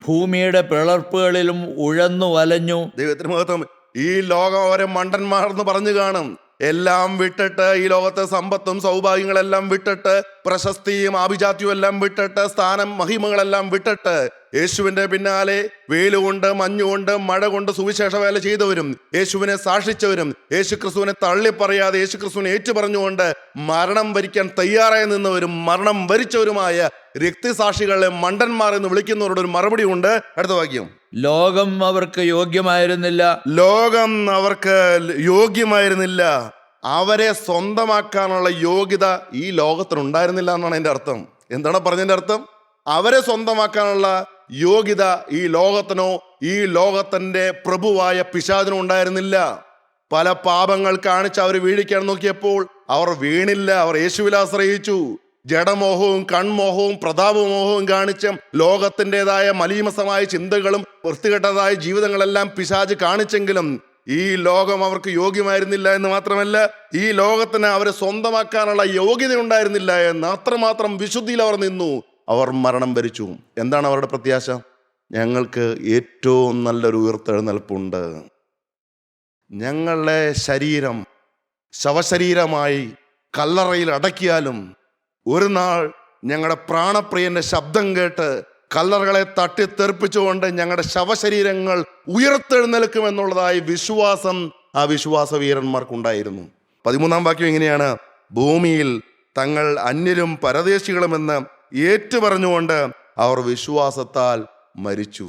ഭൂമിയുടെ പിളർപ്പുകളിലും ഉഴന്നു വലഞ്ഞു. ദൈവത്തിന് മഹത്വം. ഈ ലോകം അവരെ മണ്ടന്മാർന്ന് പറഞ്ഞു കാണും. എല്ലാം വിട്ടിട്ട്, ഈ ലോകത്തെ സമ്പത്തും സൗഭാഗ്യങ്ങളെല്ലാം വിട്ടിട്ട്, പ്രശസ്തിയും ആഭിജാത്യവും എല്ലാം വിട്ടിട്ട്, സ്ഥാനം മഹിമകളെല്ലാം വിട്ടിട്ട് യേശുവിന്റെ പിന്നാലെ വെയിലുകൊണ്ട് മഞ്ഞുകൊണ്ട് മഴ കൊണ്ട് സുവിശേഷ വേല ചെയ്തവരും യേശുവിനെ സാക്ഷിച്ചവരും യേശുക്രിസ്തുവിനെ തള്ളിപ്പറയാതെ യേശുക്രിസ്തുവിനെ ഏറ്റുപറഞ്ഞുകൊണ്ട് മരണം വരിക്കാൻ തയ്യാറായി നിന്നവരും മരണം വരിച്ചവരുമായ രക്തസാക്ഷികളെ മണ്ടന്മാർ എന്ന് വിളിക്കുന്നവരുടെ ഒരു മറുപടി ഉണ്ട്. അടുത്ത വാക്യം. ലോകം അവർക്ക് യോഗ്യമായിരുന്നില്ല. ലോകം അവർക്ക് യോഗ്യമായിരുന്നില്ല. അവരെ സ്വന്തമാക്കാനുള്ള യോഗ്യത ഈ ലോകത്തിനുണ്ടായിരുന്നില്ല എന്നാണ് എൻ്റെ അർത്ഥം. എന്താണ് പറഞ്ഞതിൻ്റെ അർത്ഥം? അവരെ സ്വന്തമാക്കാനുള്ള യോഗ്യത ഈ ലോകത്തിനോ ഈ ലോകത്തിന്റെ പ്രഭുവായ പിശാചിനോ ഉണ്ടായിരുന്നില്ല. പല പാപങ്ങൾ കാണിച്ച് അവർ വീഴിക്കാൻ നോക്കിയപ്പോൾ അവർ വീണില്ല. അവർ യേശുവിൽ ആശ്രയിച്ചു. ജഡമോഹവും കൺമോഹവും പ്രതാപമോഹവും കാണിച്ച് ലോകത്തിൻ്റെതായ മലീമസമായ ചിന്തകളും വൃത്തികെട്ടതായ ജീവിതങ്ങളെല്ലാം പിശാച് കാണിച്ചെങ്കിലും ഈ ലോകം അവർക്ക് യോഗ്യമായിരുന്നില്ല എന്ന് മാത്രമല്ല, ഈ ലോകത്തിന് അവരെ സ്വന്തമാക്കാനുള്ള യോഗ്യത ഉണ്ടായിരുന്നില്ല എന്ന് അത്രമാത്രം വിശുദ്ധിയിൽ അവർ നിന്നു. അവർ മരണം വരിച്ചു. എന്താണ് അവരുടെ പ്രത്യാശ? ഞങ്ങൾക്ക് ഏറ്റവും നല്ലൊരു ഉയർത്തെഴുന്നേൽപ്പുണ്ട്. ഞങ്ങളുടെ ശരീരം ശവശരീരമായി കല്ലറയിൽ അടക്കിയാലും ഒരു നാൾ ഞങ്ങളുടെ പ്രാണപ്രിയന്റെ ശബ്ദം കേട്ട് കല്ലറകളെ തട്ടിത്തെറിപ്പിച്ചുകൊണ്ട് ഞങ്ങളുടെ ശവശരീരങ്ങൾ ഉയർത്തെഴുന്നേൽക്കുമെന്നുള്ളതായ വിശ്വാസം ആ വിശ്വാസ വീരന്മാർക്കുണ്ടായിരുന്നു. 13 വാക്യം ഇങ്ങനെയാണ്. ഭൂമിയിൽ തങ്ങൾ അന്യരും പരദേശികളുമെന്ന് ഏറ്റുപറഞ്ഞുകൊണ്ട് അവർ വിശ്വാസത്താൽ മരിച്ചു.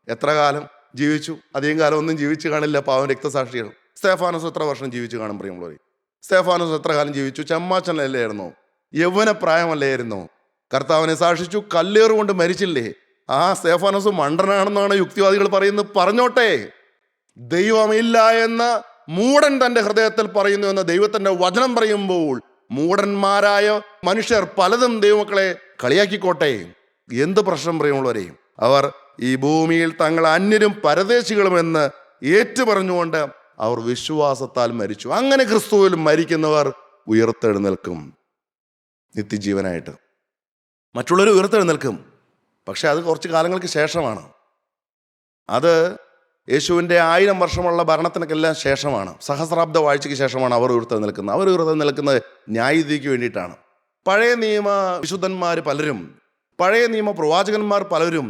എത്ര കാലം ജീവിച്ചു? അധികം കാലം ഒന്നും ജീവിച്ചു കാണില്ല പാവം രക്തസാക്ഷികൾ. സ്തേഫാനോസ് എത്ര വർഷം ജീവിച്ചു കാണും പ്രിയമുള്ളവരെ? സ്തേഫാനോസ് എത്ര കാലം ജീവിച്ചു? ചെമ്മാച്ചനല്ലായിരുന്നോ? യൗവന പ്രായമല്ലായിരുന്നോ? കർത്താവിനെ സാക്ഷിച്ചു, കല്ലേറുകൊണ്ട് മരിച്ചില്ലേ? ആ സ്തേഫാനോസ് മണ്ടനാണെന്നാണ് യുക്തിവാദികൾ പറയുന്നത്. പറഞ്ഞോട്ടെ. ദൈവമില്ല എന്ന് മൂഢൻ തൻ്റെ ഹൃദയത്തിൽ പറയുന്നു എന്ന് ദൈവത്തിന്റെ വചനം പറയുമ്പോൾ മൂഢന്മാരായ മനുഷ്യർ പലതും ദൈവമക്കളെ കളിയാക്കിക്കോട്ടെ. എന്ത് പ്രശ്നം പറയുമുള്ളവരെ? അവർ ഈ ഭൂമിയിൽ തങ്ങൾ അന്യരും പരദേശികളുമെന്ന് ഏറ്റുപറഞ്ഞുകൊണ്ട് അവർ വിശ്വാസത്താൽ മരിച്ചു. അങ്ങനെ ക്രിസ്തുവിൽ മരിക്കുന്നവർ ഉയർത്തെഴുന്നേൽക്കും നിത്യജീവനായിട്ട്. മറ്റുള്ളവർ ഉയർത്തെഴുന്നേൽക്കും, പക്ഷെ അത് കുറച്ച് കാലങ്ങൾക്ക് ശേഷമാണ്. അത് യേശുവിൻ്റെ 1000 വർഷമുള്ള ഭരണത്തിനൊക്കെല്ലാം ശേഷമാണ്. സഹസ്രാബ്ദ വാഴ്ചയ്ക്ക് ശേഷമാണ് അവർ ഉയർത്തെഴുന്നേൽക്കുന്നത്. അവർ ഉയർത്തെഴുന്നേൽക്കുന്നത് ന്യായവിധിക്ക് വേണ്ടിയിട്ടാണ്. പഴയ നിയമ വിശുദ്ധന്മാർ പലരും, പഴയ നിയമ പ്രവാചകന്മാർ പലരും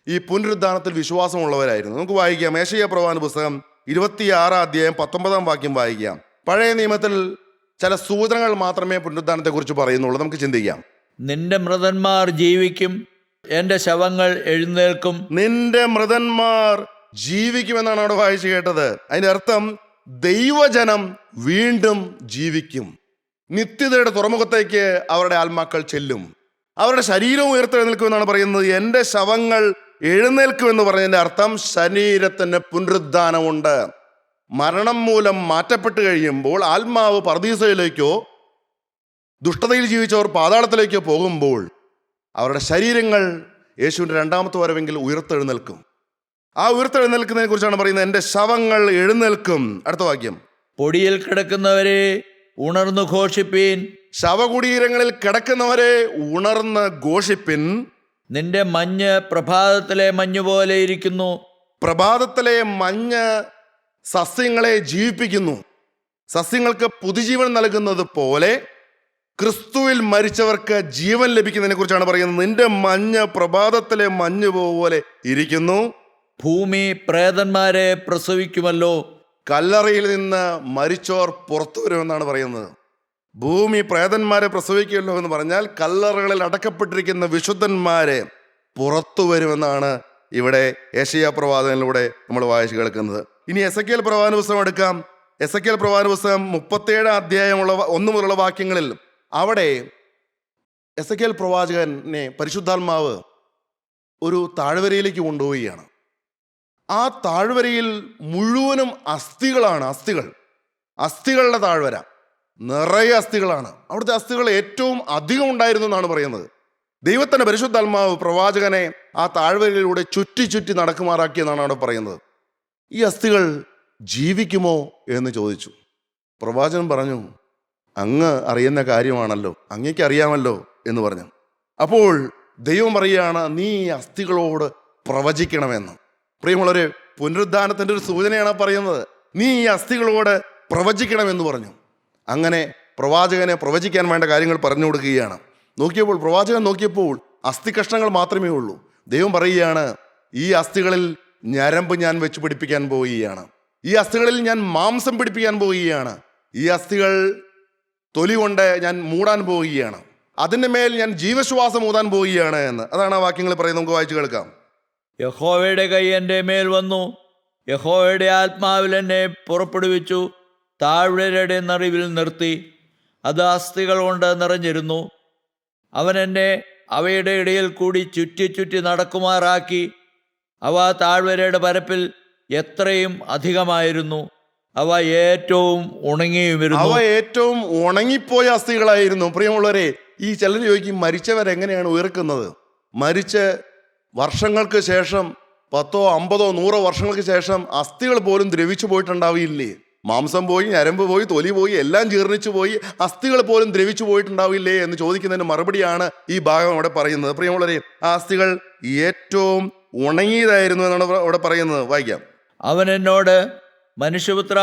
ഈ പുനരുദ്ധാനത്തിൽ വിശ്വാസമുള്ളവരായിരുന്നു. നമുക്ക് വായിക്കാം. യെശയ്യാ പ്രവാചകന്റെ പുസ്തകം 26 അധ്യായം 19 വാക്യം വായിക്കാം. പഴയ നിയമത്തിൽ ചില സൂചനകൾ മാത്രമേ പുനരുദ്ധാനത്തെക്കുറിച്ച് പറയുന്നുള്ളൂ. നമുക്ക് ചിന്തിക്കാം. നിന്റെ മൃതന്മാർ ജീവിക്കും, എൻ്റെ ശവങ്ങൾ എഴുന്നേൽക്കും. നിന്റെ മൃതന്മാർ ജീവിക്കുമെന്നാണ് അവിടെ വായിച്ചു കേട്ടത്. അതിന്റെ അർത്ഥം ദൈവജനം വീണ്ടും ജീവിക്കും. നിത്യതയുടെ തുറമുഖത്തേക്ക് അവരുടെ ആത്മാക്കൾ ചെല്ലും. അവരുടെ ശരീരവും ഉയർത്തെഴുന്നേൽക്കുമെന്നാണ് പറയുന്നത്. എൻ്റെ ശവങ്ങൾ എഴുന്നേൽക്കുമെന്ന് പറഞ്ഞതിൻ്റെ അർത്ഥം ശരീരത്തിന് പുനരുദ്ധാനമുണ്ട്. മരണം മൂലം മാറ്റപ്പെട്ട് കഴിയുമ്പോൾ ആത്മാവ് പർദീസയിലേക്കോ ദുഷ്ടതയിൽ ജീവിച്ചവർ പാതാളത്തിലേക്കോ പോകുമ്പോൾ അവരുടെ ശരീരങ്ങൾ യേശുവിൻ്റെ 2ാമത്തെ വരവെങ്കിൽ ഉയർത്തെഴുന്നേൽക്കും. ആ ഉയർത്തെഴുന്നേൽക്കുന്നതിനെ കുറിച്ചാണ് പറയുന്നത്. എൻ്റെ ശവങ്ങൾ എഴുന്നേൽക്കും. അടുത്ത വാക്യം. പൊടിയിൽ കിടക്കുന്നവരെ ഉണർന്നു ഘോഷിപ്പീൻ. ശവകുടീരങ്ങളിൽ കിടക്കുന്നവരെ ഉണർന്ന് ഘോഷിപ്പിൻ. നിന്റെ മഞ്ഞ് പ്രഭാതത്തിലെ മഞ്ഞുപോലെ ഇരിക്കുന്നു. പ്രഭാതത്തിലെ മഞ്ഞ് സസ്യങ്ങളെ ജീവിപ്പിക്കുന്നു. സസ്യങ്ങൾക്ക് പുതുജീവൻ നൽകുന്നത് പോലെ ക്രിസ്തുവിൽ മരിച്ചവർക്ക് ജീവൻ ലഭിക്കുന്നതിനെ കുറിച്ചാണ് പറയുന്നത്. നിന്റെ മഞ്ഞ് പ്രഭാതത്തിലെ മഞ്ഞ് പോലെ ഇരിക്കുന്നു. ഭൂമി പ്രേതന്മാരെ പ്രസവിക്കുമല്ലോ. കല്ലറയിൽ നിന്ന് മരിച്ചോർ പുറത്തു വരുമെന്നാണ് പറയുന്നത്. ഭൂമി പ്രേതന്മാരെ പ്രസവിക്കുമല്ലോ എന്ന് പറഞ്ഞാൽ കല്ലറകളിൽ അടക്കപ്പെട്ടിരിക്കുന്ന വിശുദ്ധന്മാരെ പുറത്തു വരുമെന്നാണ് ഇവിടെ യെശയ്യാ പ്രവാചകനിലൂടെ നമ്മൾ വായിച്ചു കേൾക്കുന്നത്. ഇനി എസെക്കിയേൽ പ്രവാചന പുസ്തകം എടുക്കാം. എസെക്കിയേൽ പ്രവാചന പുസ്തകം 37 അധ്യായമുള്ള 1 മുതലുള്ള വാക്യങ്ങളിൽ അവിടെ എസെക്കിയേൽ പ്രവാചകനെ പരിശുദ്ധാത്മാവ് ഒരു താഴ്വരയിലേക്ക് കൊണ്ടുപോവുകയാണ്. ആ താഴ്വരയിൽ മുഴുവനും അസ്ഥികളാണ്. അസ്ഥികളുടെ താഴ്വര നിറയെ അസ്ഥികളാണ്. അവിടുത്തെ അസ്ഥികൾ ഏറ്റവും അധികം ഉണ്ടായിരുന്നു എന്നാണ് പറയുന്നത്. ദൈവത്തിന്റെ പരിശുദ്ധാത്മാവ് പ്രവാചകനെ ആ താഴ്വരയിലൂടെ ചുറ്റി ചുറ്റി നടക്കുമാറാക്കിയെന്നാണ് അവിടെ പറയുന്നത്. ഈ അസ്ഥികൾ ജീവിക്കുമോ എന്ന് ചോദിച്ചു. പ്രവാചകൻ പറഞ്ഞു, അങ്ങ് അറിയുന്ന കാര്യമാണല്ലോ, അങ്ങേക്ക് അറിയാമല്ലോ എന്ന് പറഞ്ഞു. അപ്പോൾ ദൈവം പറയുകയാണ്, നീ ഈ അസ്ഥികളോട് പ്രവചിക്കണമെന്ന്. പ്രിയമുള്ളവരെ, പുനരുദ്ധാനത്തിൻ്റെ ഒരു സൂചനയാണ് പറയുന്നത്. നീ ഈ അസ്ഥികളോട് പ്രവചിക്കണമെന്ന് പറഞ്ഞു. അങ്ങനെ പ്രവാചകനെ പ്രവചിക്കാൻ വേണ്ട കാര്യങ്ങൾ പറഞ്ഞു കൊടുക്കുകയാണ്. പ്രവാചകൻ നോക്കിയപ്പോൾ അസ്ഥി കഷ്ണങ്ങൾ മാത്രമേ ഉള്ളൂ. ദൈവം പറയുകയാണ്, ഈ അസ്ഥികളിൽ ഞരമ്പ് ഞാൻ വെച്ച് പിടിപ്പിക്കാൻ പോവുകയാണ്. ഈ അസ്ഥികളിൽ ഞാൻ മാംസം പിടിപ്പിക്കാൻ പോവുകയാണ്. ഈ അസ്ഥികൾ തൊലി കൊണ്ട് ഞാൻ മൂടാൻ പോവുകയാണ്. അതിൻ്റെ മേൽ ഞാൻ ജീവശ്വാസം ഊതാൻ പോവുകയാണ് എന്ന്. അതാണ് ആ വാക്യങ്ങൾ പറയുന്നത്. നമുക്ക് വായിച്ചു കേൾക്കാം. യഹോവയുടെ കൈ എൻ്റെ മേൽ വന്നു, യഹോവയുടെ ആത്മാവിൽ എന്നെ പുറപ്പെടുവിച്ചു. താഴ്വരയുടെ നടുവിൽ നിർത്തി, അത് അസ്ഥികൾ കൊണ്ട് നിറഞ്ഞിരുന്നു. അവൻ എന്നെ അവയുടെ ഇടയിൽ കൂടി ചുറ്റി ചുറ്റി നടക്കുമാറാക്കി. അവ താഴ്വരയുടെ പരപ്പിൽ എത്രയും അധികമായിരുന്നു. അവ ഏറ്റവും ഉണങ്ങിയുമിരുന്നു. അവ ഏറ്റവും ഉണങ്ങിപ്പോയ അസ്ഥികളായിരുന്നു. പ്രിയമുള്ളവരെ, ഈ ചിലർ ചോദിക്കും, മരിച്ചവരെങ്ങനെയാണ് ഉയർക്കുന്നത്? മരിച്ച് വർഷങ്ങൾക്ക് ശേഷം 10, 50, 100 വർഷങ്ങൾക്ക് ശേഷം അസ്ഥികൾ പോലും ദ്രവിച്ചു പോയിട്ടുണ്ടാവില്ലേ? മാംസം പോയി, ഞരമ്പ് പോയി, തൊലി പോയി, എല്ലാം ജീർണിച്ചു പോയി, അസ്ഥികൾ പോലും ദ്രവിച്ചു പോയിട്ടുണ്ടാവില്ലേ എന്ന് ചോദിക്കുന്നതിന് മറുപടിയാണ് ഈ ഭാഗം അവിടെ പറയുന്നത്. പ്രിയമുള്ളവരെ, ആ അസ്ഥികൾ ഏറ്റവും ഉണങ്ങിയതായിരുന്നു എന്നാണ് അവിടെ പറയുന്നത്. വായിക്കാം. അവൻ എന്നോട്, മനുഷ്യപുത്ര,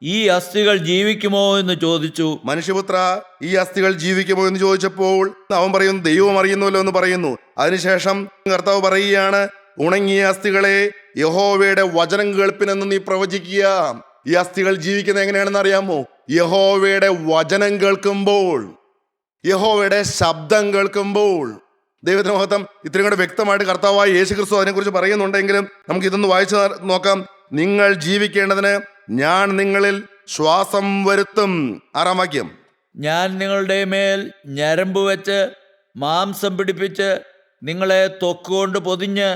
ഈ അസ്ഥികൾ ജീവിക്കുമോ എന്ന് ചോദിച്ചു. മനുഷ്യപുത്ര, ഈ അസ്ഥികൾ ജീവിക്കുമോ എന്ന് ചോദിച്ചപ്പോൾ അവൻ പറയുന്നു, ദൈവം അറിയുന്നുവല്ലോ എന്ന് പറയുന്നു. അതിനുശേഷം കർത്താവ് പറയുകയാണ്, ഉണങ്ങിയ അസ്ഥികളെ യഹോവയുടെ വചനം കേൾപ്പിനെന്ന് നീ പ്രവചിക്കുക. ഈ അസ്ഥികൾ ജീവിക്കുന്നത് എങ്ങനെയാണെന്ന് അറിയാമോ? യഹോവയുടെ വചനം കേൾക്കുമ്പോൾ, യഹോവയുടെ ശബ്ദം കേൾക്കുമ്പോൾ. ദൈവത്തിന്റെ മഹത്വം. ഇത്രയും കൂടെ വ്യക്തമായിട്ട് കർത്താവായ യേശുക്രിസ്തു അതിനെക്കുറിച്ച് പറയുന്നുണ്ടെങ്കിലും നമുക്ക് ഇതൊന്ന് വായിച്ചു നോക്കാം. നിങ്ങൾ ജീവിക്കേണ്ടതിന് ഞാൻ നിങ്ങളിൽ ശ്വാസം വരുത്തും. 6-ാം വാക്യം. ഞാൻ നിങ്ങളുടെ മേൽ ഞരമ്പ് വെച്ച് മാംസം പിടിപ്പിച്ച് നിങ്ങളെ ത്വക്കുകൊണ്ട് പൊതിഞ്ഞ്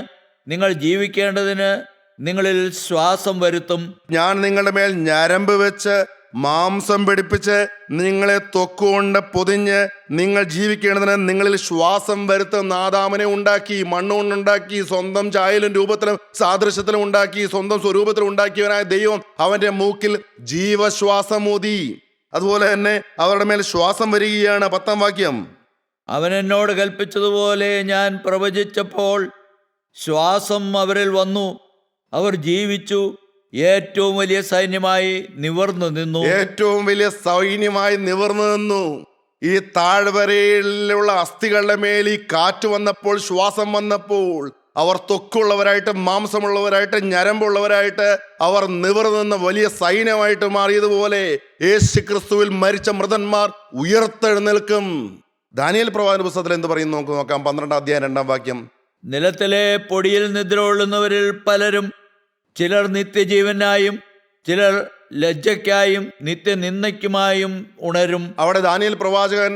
നിങ്ങൾ ജീവിക്കേണ്ടതിന് നിങ്ങളിൽ ശ്വാസം വരുത്തും. ഞാൻ നിങ്ങളുടെ മേൽ ഞരമ്പ് വെച്ച് മാംസം പിടിപ്പിച്ച് നിങ്ങളെ ത്വക്കുകൊണ്ട് പൊതിഞ്ഞ് നിങ്ങൾ ജീവിക്കേണ്ടതിന് നിങ്ങളിൽ ശ്വാസം വരുത്തും. ആദാമിനെ ഉണ്ടാക്കി, മണ്ണുകൊണ്ടുണ്ടാക്കി, സ്വന്തം ചായലും രൂപത്തിലും സാദൃശ്യത്തിലും ഉണ്ടാക്കി, സ്വന്തം സ്വരൂപത്തിലും ഉണ്ടാക്കിയവനായ ദൈവം അവന്റെ മൂക്കിൽ ജീവശ്വാസം ഊതി. അതുപോലെ തന്നെ അവരുടെ മേൽ ശ്വാസം വരികയാണ്. 10-ാം വാക്യം. അവൻ എന്നോട് കൽപ്പിച്ചതുപോലെ ഞാൻ പ്രവചിച്ചപ്പോൾ ശ്വാസം അവരിൽ വന്നു, അവർ ജീവിച്ചു, ഏറ്റവും വലിയ സൈന്യമായി നിവർന്നു നിന്നു. ഏറ്റവും വലിയ സൈന്യമായി നിവർന്നു നിന്നു. ഈ താഴ്വരയിലുള്ള അസ്ഥികളുടെ മേൽ ഈ കാറ്റ് വന്നപ്പോൾ, ശ്വാസം വന്നപ്പോൾ, അവർ ത്വക്കുള്ളവരായിട്ട്, മാംസമുള്ളവരായിട്ട്, ഞരമ്പുള്ളവരായിട്ട് അവർ നിവർന്നു നിന്ന വലിയ സൈന്യമായിട്ട് മാറിയതുപോലെ യേശുക്രിസ്തുവിൽ മരിച്ച മൃതന്മാർ ഉയർത്തെഴുന്നേൽക്കും. ദാനിയേൽ പ്രവാചന പുസ്തകത്തിൽ എന്ത് പറയുന്നു നമുക്ക് നോക്കാം. 12-ാം അധ്യായം 2-ാം വാക്യം. നിലത്തിലെ പൊടിയിൽ നിദ്ര കൊള്ളുന്നവരിൽ പലരും, ചിലർ നിത്യജീവനായും ചിലർ ലജ്ജയ്ക്കായും നിത്യനിന്ദയ്ക്കുമായും ഉണരും. അവിടെ ദാനിയേൽ പ്രവാചകൻ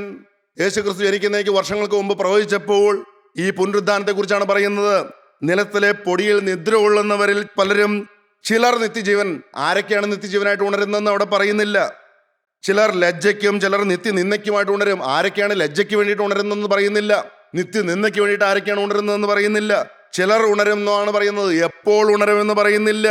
യേശുക്രിസ്തു ജനിക്കുന്നതിന് വർഷങ്ങൾക്ക് മുമ്പ് പ്രവചിച്ചപ്പോൾ ഈ പുനരുദ്ധാനത്തെ കുറിച്ചാണ് പറയുന്നത്. നിലത്തിലെ പൊടിയിൽ നിദ്ര കൊള്ളുന്നവരിൽ പലരും, ചിലർ നിത്യജീവൻ. ആരൊക്കെയാണ് നിത്യജീവനായിട്ട് ഉണരുന്നതെന്ന് അവിടെ പറയുന്നില്ല. ചിലർ ലജ്ജയ്ക്കും ചിലർ നിത്യനിന്ദയ്ക്കുമായിട്ട് ഉണരും. ആരൊക്കെയാണ് ലജ്ജയ്ക്ക് വേണ്ടിയിട്ട് ഉണരുന്നതെന്ന് പറയുന്നില്ല. നിത്യനിന്ദയ്ക്ക് വേണ്ടിയിട്ട് ആരൊക്കെയാണ് ഉണരുന്നതെന്ന് പറയുന്നില്ല. ചിലർ ഉണരുമെന്നാണ് പറയുന്നത്. എപ്പോൾ ഉണരുമെന്ന് പറയുന്നില്ല.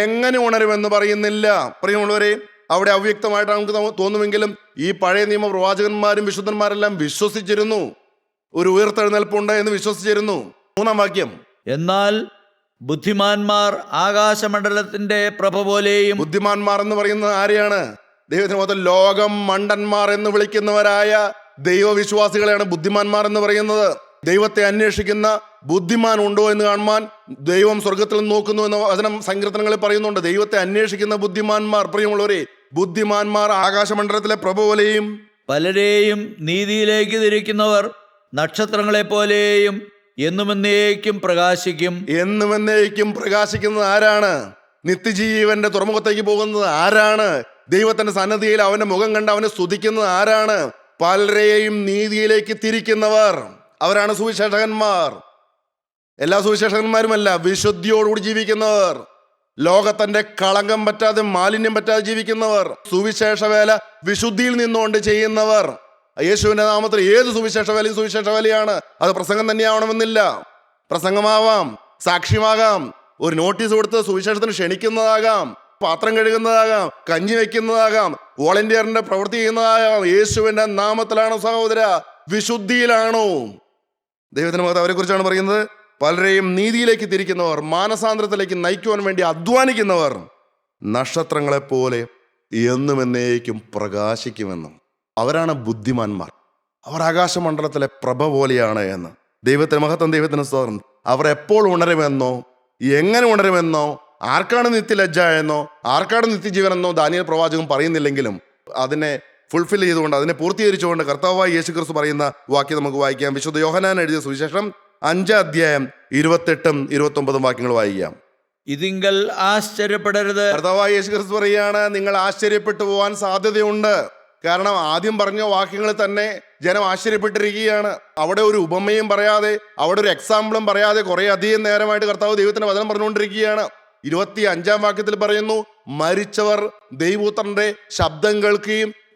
എങ്ങനെ ഉണരുമെന്ന് പറയുന്നില്ല. പ്രിയമുള്ളവരെ, അവിടെ അവ്യക്തമായിട്ട് നമുക്ക് തോന്നുമെങ്കിലും ഈ പഴയ നിയമ പ്രവാചകന്മാരും വിശുദ്ധന്മാരെല്ലാം വിശ്വസിച്ചിരുന്നു. ഒരു ഉയർത്തെഴുന്നേൽപ്പുണ്ട് എന്ന് വിശ്വസിച്ചിരുന്നു. 3-ാം വാക്യം, എന്നാൽ ബുദ്ധിമാന്മാർ ആകാശമണ്ഡലത്തിന്റെ പ്രഭ പോലെയും. ബുദ്ധിമാന്മാർ എന്ന് പറയുന്നത് ആരെയാണ്? ദൈവത്തിന് മൊത്തം ലോകം മണ്ടന്മാർ എന്ന് വിളിക്കുന്നവരായ ദൈവവിശ്വാസികളെയാണ് ബുദ്ധിമാന്മാർ എന്ന് പറയുന്നത്. ദൈവത്തെ അന്വേഷിക്കുന്ന ബുദ്ധിമാൻ ഉണ്ടോ എന്ന് കാണുവാൻ ദൈവം സ്വർഗത്തിൽ നോക്കുന്നു എന്ന് വചനം സങ്കീർത്തനങ്ങളിൽ പറയുന്നുണ്ട്. ദൈവത്തെ അന്വേഷിക്കുന്ന ബുദ്ധിമാന്മാർ, പ്രിയമുള്ളവരെ, ബുദ്ധിമാന്മാർ ആകാശമണ്ഡലത്തിലെ പ്രഭ പോലെയും. പലരെയും നീതിയിലേക്ക് തിരിക്കുന്നവർ നക്ഷത്രങ്ങളെപ്പോലെയും എന്നുമെന്നേക്കും പ്രകാശിക്കും. എന്നുമെന്നേക്കും പ്രകാശിക്കുന്നത് ആരാണ്? നിത്യജീവന്റെ തുറമുഖത്തേക്ക് പോകുന്നത് ആരാണ്? ദൈവത്തിന്റെ സന്നദ്ധിയിൽ അവന്റെ മുഖം കണ്ട് അവനെ സ്തുതിക്കുന്നത് ആരാണ്? പലരെയും നീതിയിലേക്ക് തിരിക്കുന്നവർ, അവരാണ് സുവിശേഷകന്മാർ. എല്ലാ സുവിശേഷകന്മാരുമല്ല, വിശുദ്ധിയോടുകൂടി ജീവിക്കുന്നവർ, ലോകത്തിന്റെ കളങ്കം പറ്റാതെ മാലിന്യം പറ്റാതെ ജീവിക്കുന്നവർ, സുവിശേഷ വേല വിശുദ്ധിയിൽ നിന്നുകൊണ്ട് ചെയ്യുന്നവർ. യേശുവിന്റെ നാമത്തിൽ ഏത് സുവിശേഷ വേലയും സുവിശേഷ വേലയാണ്. അത് പ്രസംഗം തന്നെയാവണമെന്നില്ല. പ്രസംഗമാവാം, സാക്ഷ്യമാകാം, ഒരു നോട്ടീസ് കൊടുത്ത് സുവിശേഷത്തിന് ക്ഷണിക്കുന്നതാകാം, പാത്രം കഴുകുന്നതാകാം, കഞ്ഞി വെക്കുന്നതാകാം, വോളണ്ടിയറിന്റെ പ്രവൃത്തി ചെയ്യുന്നതാകാം. യേശുവിന്റെ നാമത്തിലാണോ സഹോദര? വിശുദ്ധിയിലാണോ? ദൈവത്തിന് മകത്ത് അവരെ കുറിച്ചാണ് പറയുന്നത്. പലരെയും നീതിയിലേക്ക് തിരിക്കുന്നവർ, മാനസാന്തരത്തിലേക്ക് നയിക്കുവാൻ വേണ്ടി അധ്വാനിക്കുന്നവർ നക്ഷത്രങ്ങളെപ്പോലെ എന്നും എന്നേക്കും പ്രകാശിക്കുമെന്നും. അവരാണ് ബുദ്ധിമാന്മാർ. അവർ ആകാശമണ്ഡലത്തിലെ പ്രഭ പോലെയാണ് എന്ന്. ദൈവത്തിന് മഹത്വം, ദൈവത്തിന് സ്തോത്രം. അവർ എപ്പോൾ ഉണരുമെന്നോ, എങ്ങനെ ഉണരുമെന്നോ, ആർക്കാണ് നിത്യലജ്ജ എന്നോ, ആർക്കാണ് നിത്യജീവനെന്നോ ദാനിയേൽ പ്രവാചകൻ പറയുന്നില്ലെങ്കിലും അതിനെ ഫുൾഫിൽ ചെയ്തുകൊണ്ട്, അതിനെ പൂർത്തീകരിച്ചുകൊണ്ട് കർത്താവായ യേശുക്രിസ്തു പറയുന്ന വാക്യം നമുക്ക് വായിക്കാം. വിശുദ്ധ യോഹന്നാൻ എഴുതിയ സുവിശേഷം 5-ാം അധ്യായം 28-ഉം 29-ഉം വാക്യങ്ങൾ വായിക്കാം. ഇതിങ്കൽ ആശ്ചര്യപ്പെടരുത്. കർത്താവായ യേശുക്രിസ്തു പറയുകയാണ്, നിങ്ങൾ ആശ്ചര്യപ്പെട്ടു പോകാൻ സാധ്യതയുണ്ട്. കാരണം ആദ്യം പറഞ്ഞ വാക്യങ്ങൾ തന്നെ ജനം ആശ്ചര്യപ്പെട്ടിരിക്കുകയാണ്. അവിടെ ഒരു ഉപമയും പറയാതെ, അവിടെ ഒരു എക്സാമ്പിളും പറയാതെ കുറെ അധികം നേരമായിട്ട് കർത്താവ് ദൈവത്തിന്റെ വചനം പറഞ്ഞുകൊണ്ടിരിക്കുകയാണ്. 25-ാം വാക്യത്തിൽ പറയുന്നു, മരിച്ചവർ ദൈവപുത്രന്റെ ശബ്ദം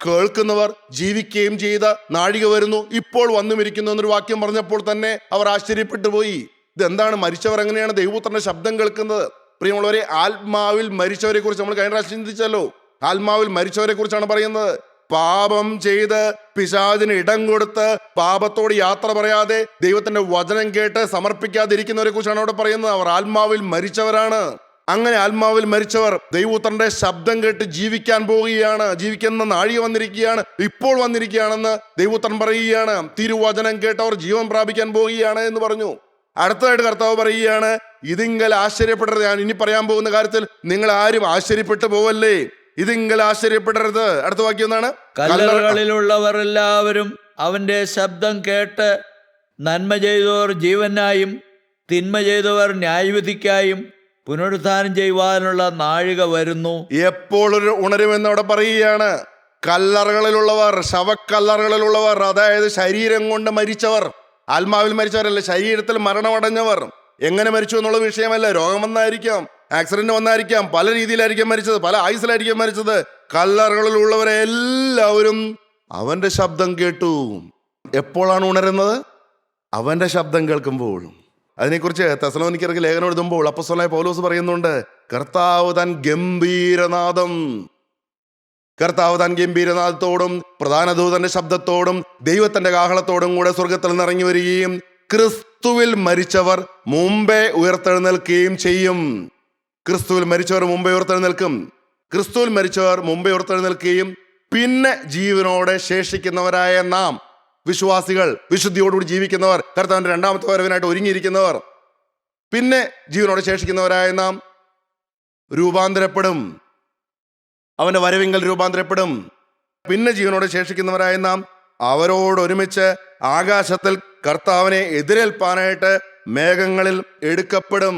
കേൾക്കുന്നവർ ജീവിക്കുകയും ചെയ്ത നാഴിക വരുന്നു, ഇപ്പോൾ വന്നുമിരിക്കുന്നു എന്നൊരു വാക്യം പറഞ്ഞപ്പോൾ തന്നെ അവർ ആശ്ചര്യപ്പെട്ടു പോയി. ഇതെന്താണ്? മരിച്ചവർ എങ്ങനെയാണ് ദൈവപുത്രന്റെ ശബ്ദം കേൾക്കുന്നത്? പ്രിയമുള്ളവരെ, ആത്മാവിൽ മരിച്ചവരെ കുറിച്ച് നമ്മൾ കഴിഞ്ഞ പ്രാവശ്യം ചിന്തിച്ചല്ലോ. ആത്മാവിൽ മരിച്ചവരെ കുറിച്ചാണ് പറയുന്നത്. പാപം ചെയ്ത് പിശാചിന് ഇടം കൊടുത്ത് പാപത്തോട് യാത്ര പറയാതെ ദൈവത്തിന്റെ വചനം കേട്ട് സമർപ്പിക്കാതിരിക്കുന്നവരെ കുറിച്ചാണ് അവിടെ പറയുന്നത്. അവർ ആത്മാവിൽ മരിച്ചവരാണ്. അങ്ങനെ ആത്മാവിൽ മരിച്ചവർ ദൈവപുത്രന്റെ ശബ്ദം കേട്ട് ജീവിക്കാൻ പോവുകയാണ്. ജീവിക്കുന്ന നാഴിക വന്നിരിക്കുകയാണ്, ഇപ്പോൾ വന്നിരിക്കുകയാണെന്ന് ദൈവപുത്രൻ പറയുകയാണ്. തിരുവചനം കേട്ടവർ ജീവൻ പ്രാപിക്കാൻ പോവുകയാണ് എന്ന് പറഞ്ഞു. അടുത്തതായിട്ട് കർത്താവ് പറയുകയാണ്, ഇതിങ്കൽ ആശ്ചര്യപ്പെടരുത്. ഞാൻ ഇനി പറയാൻ പോകുന്ന കാര്യത്തിൽ നിങ്ങൾ ആരും ആശ്ചര്യപ്പെട്ടു പോവല്ലേ. ഇതിങ്കൽ ആശ്ചര്യപ്പെടരുത്. അടുത്ത വാക്യം എന്താണ്? കല്ലറകളിലുള്ളവർ എല്ലാവരും അവന്റെ ശബ്ദം കേട്ട് നന്മ ചെയ്തവർ ജീവനായും തിന്മ ചെയ്തവർ ന്യായവിധിക്കായും പുനരുത്ഥാനം ചെയ്യുവാനുള്ള നാഴിക വരുന്നു. എപ്പോൾ ഒരു ഉണരുമെന്ന് അവിടെ പറയുകയാണ്. കല്ലറകളിലുള്ളവർ, ശവക്കല്ലറകളിലുള്ളവർ, അതായത് ശരീരം കൊണ്ട് മരിച്ചവർ, ആത്മാവിൽ മരിച്ചവരല്ല, ശരീരത്തിൽ മരണമടഞ്ഞവർ. എങ്ങനെ മരിച്ചു എന്നുള്ള വിഷയമല്ല. രോഗം വന്നായിരിക്കാം, ആക്സിഡന്റ് വന്നായിരിക്കാം, പല രീതിയിലായിരിക്കാം മരിച്ചത്, പല ആയുസിലായിരിക്കാം മരിച്ചത്. കല്ലറകളിലുള്ളവരെ എല്ലാവരും അവന്റെ ശബ്ദം കേട്ടു. എപ്പോഴാണ് ഉണരുന്നത്? അവന്റെ ശബ്ദം കേൾക്കുമ്പോൾ. അതിനെക്കുറിച്ച് തെസലോനിക്കർക്ക് ലേഖനം എഴുതുമ്പോൾ അപ്പോസ്തലനായ പൗലോസ് പറയുന്നുണ്ട്, കർത്താവ് താൻ ഗംഭീരനാദത്തോടും പ്രധാന ദൂതന്റെ ശബ്ദത്തോടും ദൈവത്തിന്റെ കാഹളത്തോടും കൂടെ സ്വർഗത്തിൽ നിന്നിറങ്ങി വരികയും ക്രിസ്തുവിൽ മരിച്ചവർ മുമ്പേ ഉയർത്തെഴുന്നേൽക്കുകയും ചെയ്യും. ക്രിസ്തുവിൽ മരിച്ചവർ മുമ്പേ ഉയർത്തെഴുന്നേൽക്കും. ക്രിസ്തുവിൽ മരിച്ചവർ മുമ്പേ ഉയർത്തെഴുന്നേൽക്കുകയും പിന്നെ ജീവനോടെ ശേഷിക്കുന്നവരായ നാം വിശ്വാസികൾ, വിശുദ്ധിയോടുകൂടി ജീവിക്കുന്നവർ, കർത്താവിന്റെ രണ്ടാമത്തെ വരവിനായിട്ട് ഒരുങ്ങിയിരിക്കുന്നവർ, പിന്നെ ജീവനോടെ ശേഷിക്കുന്നവരായ നാം രൂപാന്തരപ്പെടും. അവന്റെ വരവിങ്കൽ രൂപാന്തരപ്പെടും. പിന്നെ ജീവനോടെ ശേഷിക്കുന്നവരായ നാം അവരോടൊരുമിച്ച് ആകാശത്തിൽ കർത്താവിനെ എതിരേൽപ്പാനായിട്ട് മേഘങ്ങളിൽ എടുക്കപ്പെടും.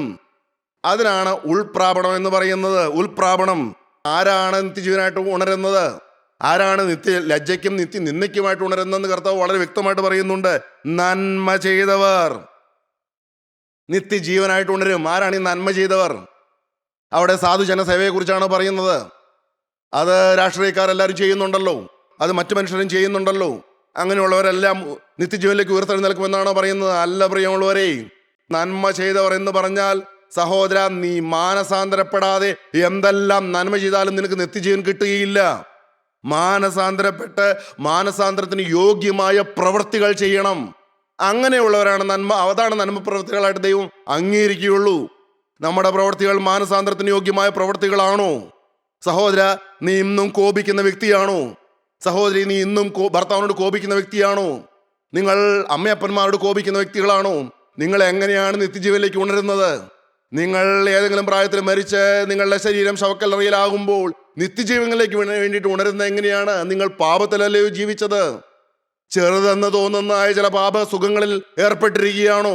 അതിനാണ് ഉൾപ്രാപണം എന്ന് പറയുന്നത്. ഉൾപ്രാപണം. ആരാണ് നിത്യജീവനായിട്ട് ഉണരുന്നത്? ആരാണ് നിത്യ ലജ്ജയ്ക്കും നിത്യ നിന്ദയ്ക്കുമായിട്ട് ഉണരുന്നതെന്ന് കർത്താവ് വളരെ വ്യക്തമായിട്ട് പറയുന്നുണ്ട്. നന്മ ചെയ്തവർ നിത്യജീവനായിട്ട് ഉണരും. ആരാണ് ഈ നന്മ ചെയ്തവർ? അവിടെ സാധുജനസേവയെ കുറിച്ചാണ് പറയുന്നത്. അത് രാഷ്ട്രീയക്കാരെല്ലാവരും ചെയ്യുന്നുണ്ടല്ലോ, അത് മറ്റു മനുഷ്യരും ചെയ്യുന്നുണ്ടല്ലോ. അങ്ങനെയുള്ളവരെല്ലാം നിത്യജീവനിലേക്ക് ഉയർത്തെഴുന്നേൽക്കുമെന്നാണോ പറയുന്നത്? അല്ല പ്രിയമുള്ളവരെ, നന്മ ചെയ്തവർ എന്ന് പറഞ്ഞാൽ സഹോദര, നീ മാനസാന്തരപ്പെടാതെ എന്തെല്ലാം നന്മ ചെയ്താലും നിനക്ക് നിത്യജീവൻ കിട്ടുകയില്ല. മാനസാന്തരത്തിന് യോഗ്യമായ പ്രവൃത്തികൾ ചെയ്യണം. അങ്ങനെയുള്ളവരാണ് അതാണ് നന്മ പ്രവൃത്തികളായിട്ട് ദൈവം അംഗീകരിക്കുകയുള്ളൂ. നമ്മുടെ പ്രവൃത്തികൾ മാനസാന്തരത്തിന് യോഗ്യമായ പ്രവൃത്തികളാണോ? സഹോദര, നീ ഇന്നും കോപിക്കുന്ന വ്യക്തിയാണോ? സഹോദരി, നീ ഇന്നും ഭർത്താവിനോട് കോപിക്കുന്ന വ്യക്തിയാണോ? നിങ്ങൾ അമ്മയപ്പന്മാരോട് കോപിക്കുന്ന വ്യക്തികളാണോ? നിങ്ങൾ എങ്ങനെയാണ് നിത്യജീവനിലേക്ക് ഉണരുന്നത്? നിങ്ങൾ ഏതെങ്കിലും പ്രായത്തിൽ മരിച്ച് നിങ്ങളുടെ ശരീരം ശവക്കല്ലറയിലാകുമ്പോൾ നിത്യജീവനിലേക്ക് വേണ്ടിയിട്ട് ഉണരുന്നത് എങ്ങനെയാണ്? നിങ്ങൾ പാപത്തിലല്ലയോ ജീവിച്ചത്? ചെറുതെന്ന് തോന്നുന്ന ചില പാപ സുഖങ്ങളിൽ ഏർപ്പെട്ടിരിക്കുകയാണോ?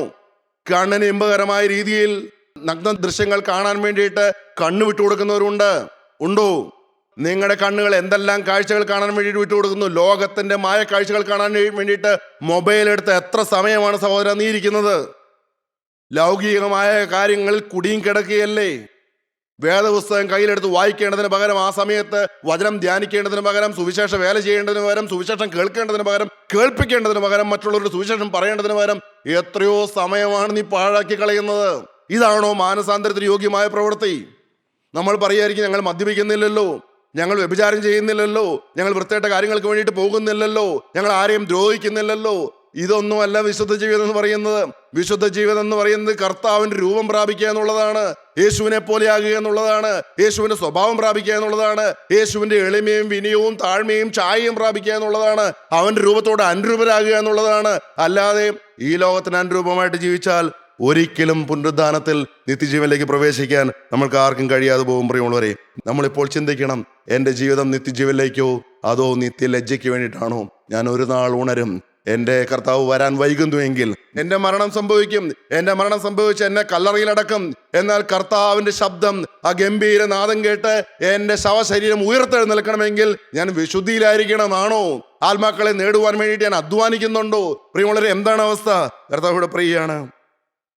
കണ്ണിന് ഇമ്പകരമായ രീതിയിൽ നഗ്ന ദൃശ്യങ്ങൾ കാണാൻ വേണ്ടിയിട്ട് കണ്ണ് വിട്ടുകൊടുക്കുന്നവരുണ്ട്. ഉണ്ടോ? നിങ്ങളുടെ കണ്ണുകൾ എന്തെല്ലാം കാഴ്ചകൾ കാണാൻ വേണ്ടിയിട്ട് വിട്ടുകൊടുക്കുന്നു? ലോകത്തിന്റെ മായ കാഴ്ചകൾ കാണാൻ വേണ്ടിയിട്ട് മൊബൈൽ എടുത്ത് എത്ര സമയമാണ് സഹോദര നീ ഇരിക്കുന്നത്? ലൗകികമായ കാര്യങ്ങളിൽ കുടിയും കിടക്കുകയല്ലേ? വേദപുസ്തകം കയ്യിലെടുത്ത് വായിക്കേണ്ടതിന് പകരം, ആ സമയത്ത് വചനം ധ്യാനിക്കേണ്ടതിന് പകരം, സുവിശേഷ വേല ചെയ്യേണ്ടതിന് പകരം, സുവിശേഷം കേൾക്കേണ്ടതിന് പകരം, കേൾപ്പിക്കേണ്ടതിന് പകരം, മറ്റുള്ളവരുടെ സുവിശേഷം പറയേണ്ടതിന് പകരം എത്രയോ സമയമാണ് നീ പാഴാക്കി കളയുന്നത്. ഇതാണോ മാനസാന്തരത്തിന് യോഗ്യമായ പ്രവൃത്തി? നമ്മൾ പറയായിരിക്കും, ഞങ്ങൾ മദ്യപിക്കുന്നില്ലല്ലോ, ഞങ്ങൾ വ്യഭിചാരം ചെയ്യുന്നില്ലല്ലോ, ഞങ്ങൾ വൃത്തികെട്ട കാര്യങ്ങൾക്ക് വേണ്ടിയിട്ട് പോകുന്നില്ലല്ലോ, ഞങ്ങൾ ആരെയും ദ്രോഹിക്കുന്നില്ലല്ലോ. ഇതൊന്നുമല്ല വിശുദ്ധ ജീവിതം എന്ന് പറയുന്നത്. വിശുദ്ധ ജീവിതം എന്ന് പറയുന്നത് കർത്താവിന്റെ രൂപം പ്രാപിക്കുക എന്നുള്ളതാണ്, യേശുവിനെ പോലെയാകുക എന്നുള്ളതാണ്, യേശുവിന്റെ സ്വഭാവം പ്രാപിക്കുക എന്നുള്ളതാണ്, യേശുവിന്റെ എളിമയും വിനയവും താഴ്മയും ചായയും പ്രാപിക്കുക എന്നുള്ളതാണ്, അവന്റെ രൂപത്തോട് അനുരൂപരാകുക എന്നുള്ളതാണ്. അല്ലാതെ ഈ ലോകത്തിന് അനുരൂപമായിട്ട് ജീവിച്ചാൽ ഒരിക്കലും പുനരുദ്ധാനത്തിൽ നിത്യജീവനിലേക്ക് പ്രവേശിക്കാൻ നമ്മൾക്ക് ആർക്കും കഴിയാതെ പോകും. പ്രിയമുള്ളവരെ, നമ്മളിപ്പോൾ ചിന്തിക്കണം, എൻ്റെ ജീവിതം നിത്യജീവനിലേക്കോ അതോ നിത്യലജ്ജയ്ക്ക് വേണ്ടിയിട്ടാണോ? ഞാൻ ഒരു നാൾ ഉണരും, എൻ്റെ കർത്താവ് വരാൻ വൈകുന്നുവെങ്കിൽ എൻ്റെ മരണം സംഭവിക്കും. എൻ്റെ മരണം സംഭവിച്ച് എന്നെ കല്ലറയിലടക്കും. എന്നാൽ കർത്താവിൻ്റെ ശബ്ദം, ആ ഗംഭീര നാദം കേട്ട് എൻ്റെ ശവശരീരം ഉയർത്തെഴുന്നേൽക്കണമെങ്കിൽ ഞാൻ വിശുദ്ധിയിലായിരിക്കണം. ആണോ? ആത്മാക്കളെ നേടുവാൻ വേണ്ടിയിട്ട് ഞാൻ അധ്വാനിക്കുന്നുണ്ടോ? പ്രിയമുള്ളവരെ, എന്താണ് അവസ്ഥ? കർത്താവിടെ പ്രിയാണ്,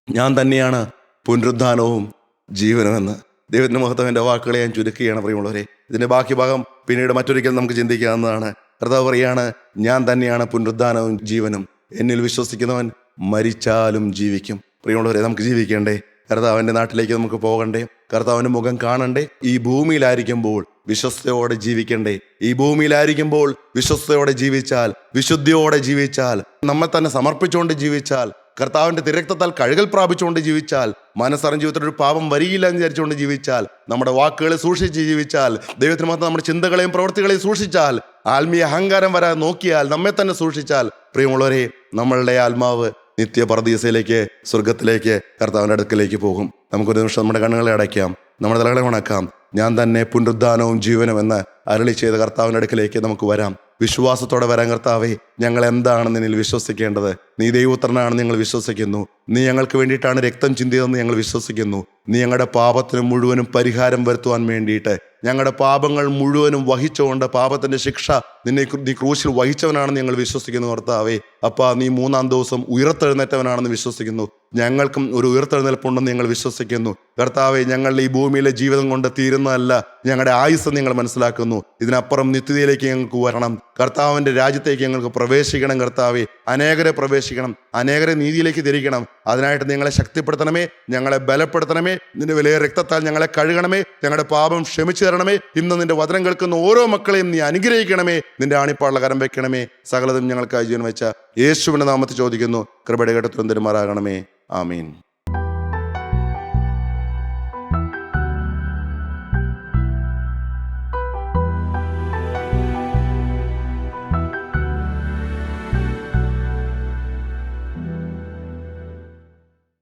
ഞാൻ തന്നെയാണ് പുനരുദ്ധാനവും ജീവനുമെന്ന്. ദൈവത്തിൻ്റെ മഹത്വം വാക്കുകളെ ഞാൻ ചുരുക്കുകയാണ്. പ്രിയമുള്ളവരെ, ഇതിൻ്റെ ബാക്കി ഭാഗം പിന്നീട് മറ്റൊരിക്കൽ നമുക്ക് ചിന്തിക്കാവുന്നതാണ്. കർത്താവ് പറയാണ്, ഞാൻ തന്നെയാണ് പുനരുദ്ധാനവും ജീവനും. എന്നിൽ വിശ്വസിക്കുന്നവൻ മരിച്ചാലും ജീവിക്കും. പ്രിയമുള്ളവരെ, നമുക്ക് ജീവിക്കണ്ടേ? കർത്താവിൻ്റെ നാട്ടിലേക്ക് നമുക്ക് പോകണ്ടേ? കർത്താവിൻ്റെ മുഖം കാണണ്ടേ? ഈ ഭൂമിയിലായിരിക്കുമ്പോൾ വിശ്വസ്തയോടെ ജീവിക്കണ്ടേ? ഈ ഭൂമിയിലായിരിക്കുമ്പോൾ വിശ്വസ്തയോടെ ജീവിച്ചാൽ, വിശുദ്ധിയോടെ ജീവിച്ചാൽ, നമ്മെ തന്നെ സമർപ്പിച്ചുകൊണ്ട് ജീവിച്ചാൽ, കർത്താവിൻ്റെ തിരക്തത്താൽ കഴുകൽ പ്രാപിച്ചുകൊണ്ട് ജീവിച്ചാൽ, മനസ്സറിഞ്ഞ ജീവിതത്തിൽ ഒരു പാപം വരികയില്ല എന്ന് വിചാരിച്ചുകൊണ്ട് ജീവിച്ചാൽ, നമ്മുടെ വാക്കുകളെ സൂക്ഷിച്ച് ജീവിച്ചാൽ, ദൈവത്തിന് മാത്രം നമ്മുടെ ചിന്തകളെയും പ്രവൃത്തികളെയും സൂക്ഷിച്ചാൽ, ആത്മീയ അഹങ്കാരം വരാൻ നോക്കിയാൽ, നമ്മെ തന്നെ സൂക്ഷിച്ചാൽ, പ്രിയമുള്ളവരെ, നമ്മളുടെ ആത്മാവ് നിത്യ പർദീസയിലേക്ക്, സ്വർഗത്തിലേക്ക്, കർത്താവിൻ്റെ അടുക്കലേക്ക് പോകും. നമുക്കൊരു നിമിഷം നമ്മുടെ കണ്ണുകളെ അടയ്ക്കാം, നമ്മുടെ തലകളെ ഉണക്കാം. ഞാൻ തന്നെ പുനരുദ്ധാനവും ജീവനും എന്ന് അരുളി ചെയ്ത കർത്താവിൻ്റെ അടുക്കലേക്ക് നമുക്ക് വരാം. വിശ്വാസത്തോടെ വരാൻ. കർത്താവേ, ഞങ്ങൾ എന്താണെന്ന് നിന്നിൽ വിശ്വസിക്കേണ്ടത്? നീ ദൈവപുത്രനാണെന്ന് ഞങ്ങൾ വിശ്വസിക്കുന്നു. നീ ഞങ്ങൾക്ക് വേണ്ടിയിട്ടാണ് രക്തം ചിന്തിയതെന്ന് ഞങ്ങൾ വിശ്വസിക്കുന്നു. നീ ഞങ്ങളുടെ പാപത്തിന് മുഴുവനും പരിഹാരം വരുത്തുവാൻ വേണ്ടിയിട്ട്, ഞങ്ങളുടെ പാപങ്ങൾ മുഴുവനും വഹിച്ചുകൊണ്ട് പാപത്തിന്റെ ശിക്ഷ നീ ക്രൂശിൽ വഹിച്ചവനാണെന്ന് ഞങ്ങൾ വിശ്വസിക്കുന്നു. കർത്താവേ, അപ്പാ, നീ 3-ാം ദിവസം ഉയർത്തെഴുന്നേറ്റവനാണെന്ന് വിശ്വസിക്കുന്നു. ഞങ്ങൾക്കും ഒരു ഉയർത്തെഴുന്നേൽപ്പുണ്ടെന്ന് ഞങ്ങൾ വിശ്വസിക്കുന്നു. കർത്താവെ, ഞങ്ങളുടെ ഈ ഭൂമിയിലെ ജീവിതം കൊണ്ട് തീരുന്നതല്ല ഞങ്ങളുടെ ആയുസ് നിങ്ങൾ മനസ്സിലാക്കുന്നു. ഇതിനപ്പുറം നിത്യതയിലേക്ക് ഞങ്ങൾക്ക് വരണം. കർത്താവിൻ്റെ രാജ്യത്തേക്ക് ഞങ്ങൾക്ക് പ്രവേശിക്കണം. കർത്താവെ, അനേകരെ പ്രവേശിക്കണം, അനേകരെ നീതിയിലേക്ക് തിരിക്കണം. അതിനായിട്ട് ഞങ്ങളെ ശക്തിപ്പെടുത്തണമേ, ഞങ്ങളെ ബലപ്പെടുത്തണമേ. നിന്റെ വിലയ രക്തത്താൽ ഞങ്ങളെ കഴുകണമേ, ഞങ്ങളുടെ പാപം ക്ഷമിച്ചു തരണമേ. ഇന്ന് നിന്റെ വചനം കേൾക്കുന്ന ഓരോ മക്കളെയും നീ അനുഗ്രഹിക്കണമേ. നിന്റെ ആണിപ്പാടുള്ള കരം വയ്ക്കണമേ. സകലതും ഞങ്ങൾക്കായി ജീവൻ വെച്ച യേശുവിന്റെ നാമത്തിൽ ചോദിക്കുന്നു. കൃപയുടെ കേട്ട് തുറന്നു തരുമാറാകണമേ. ആമീൻ.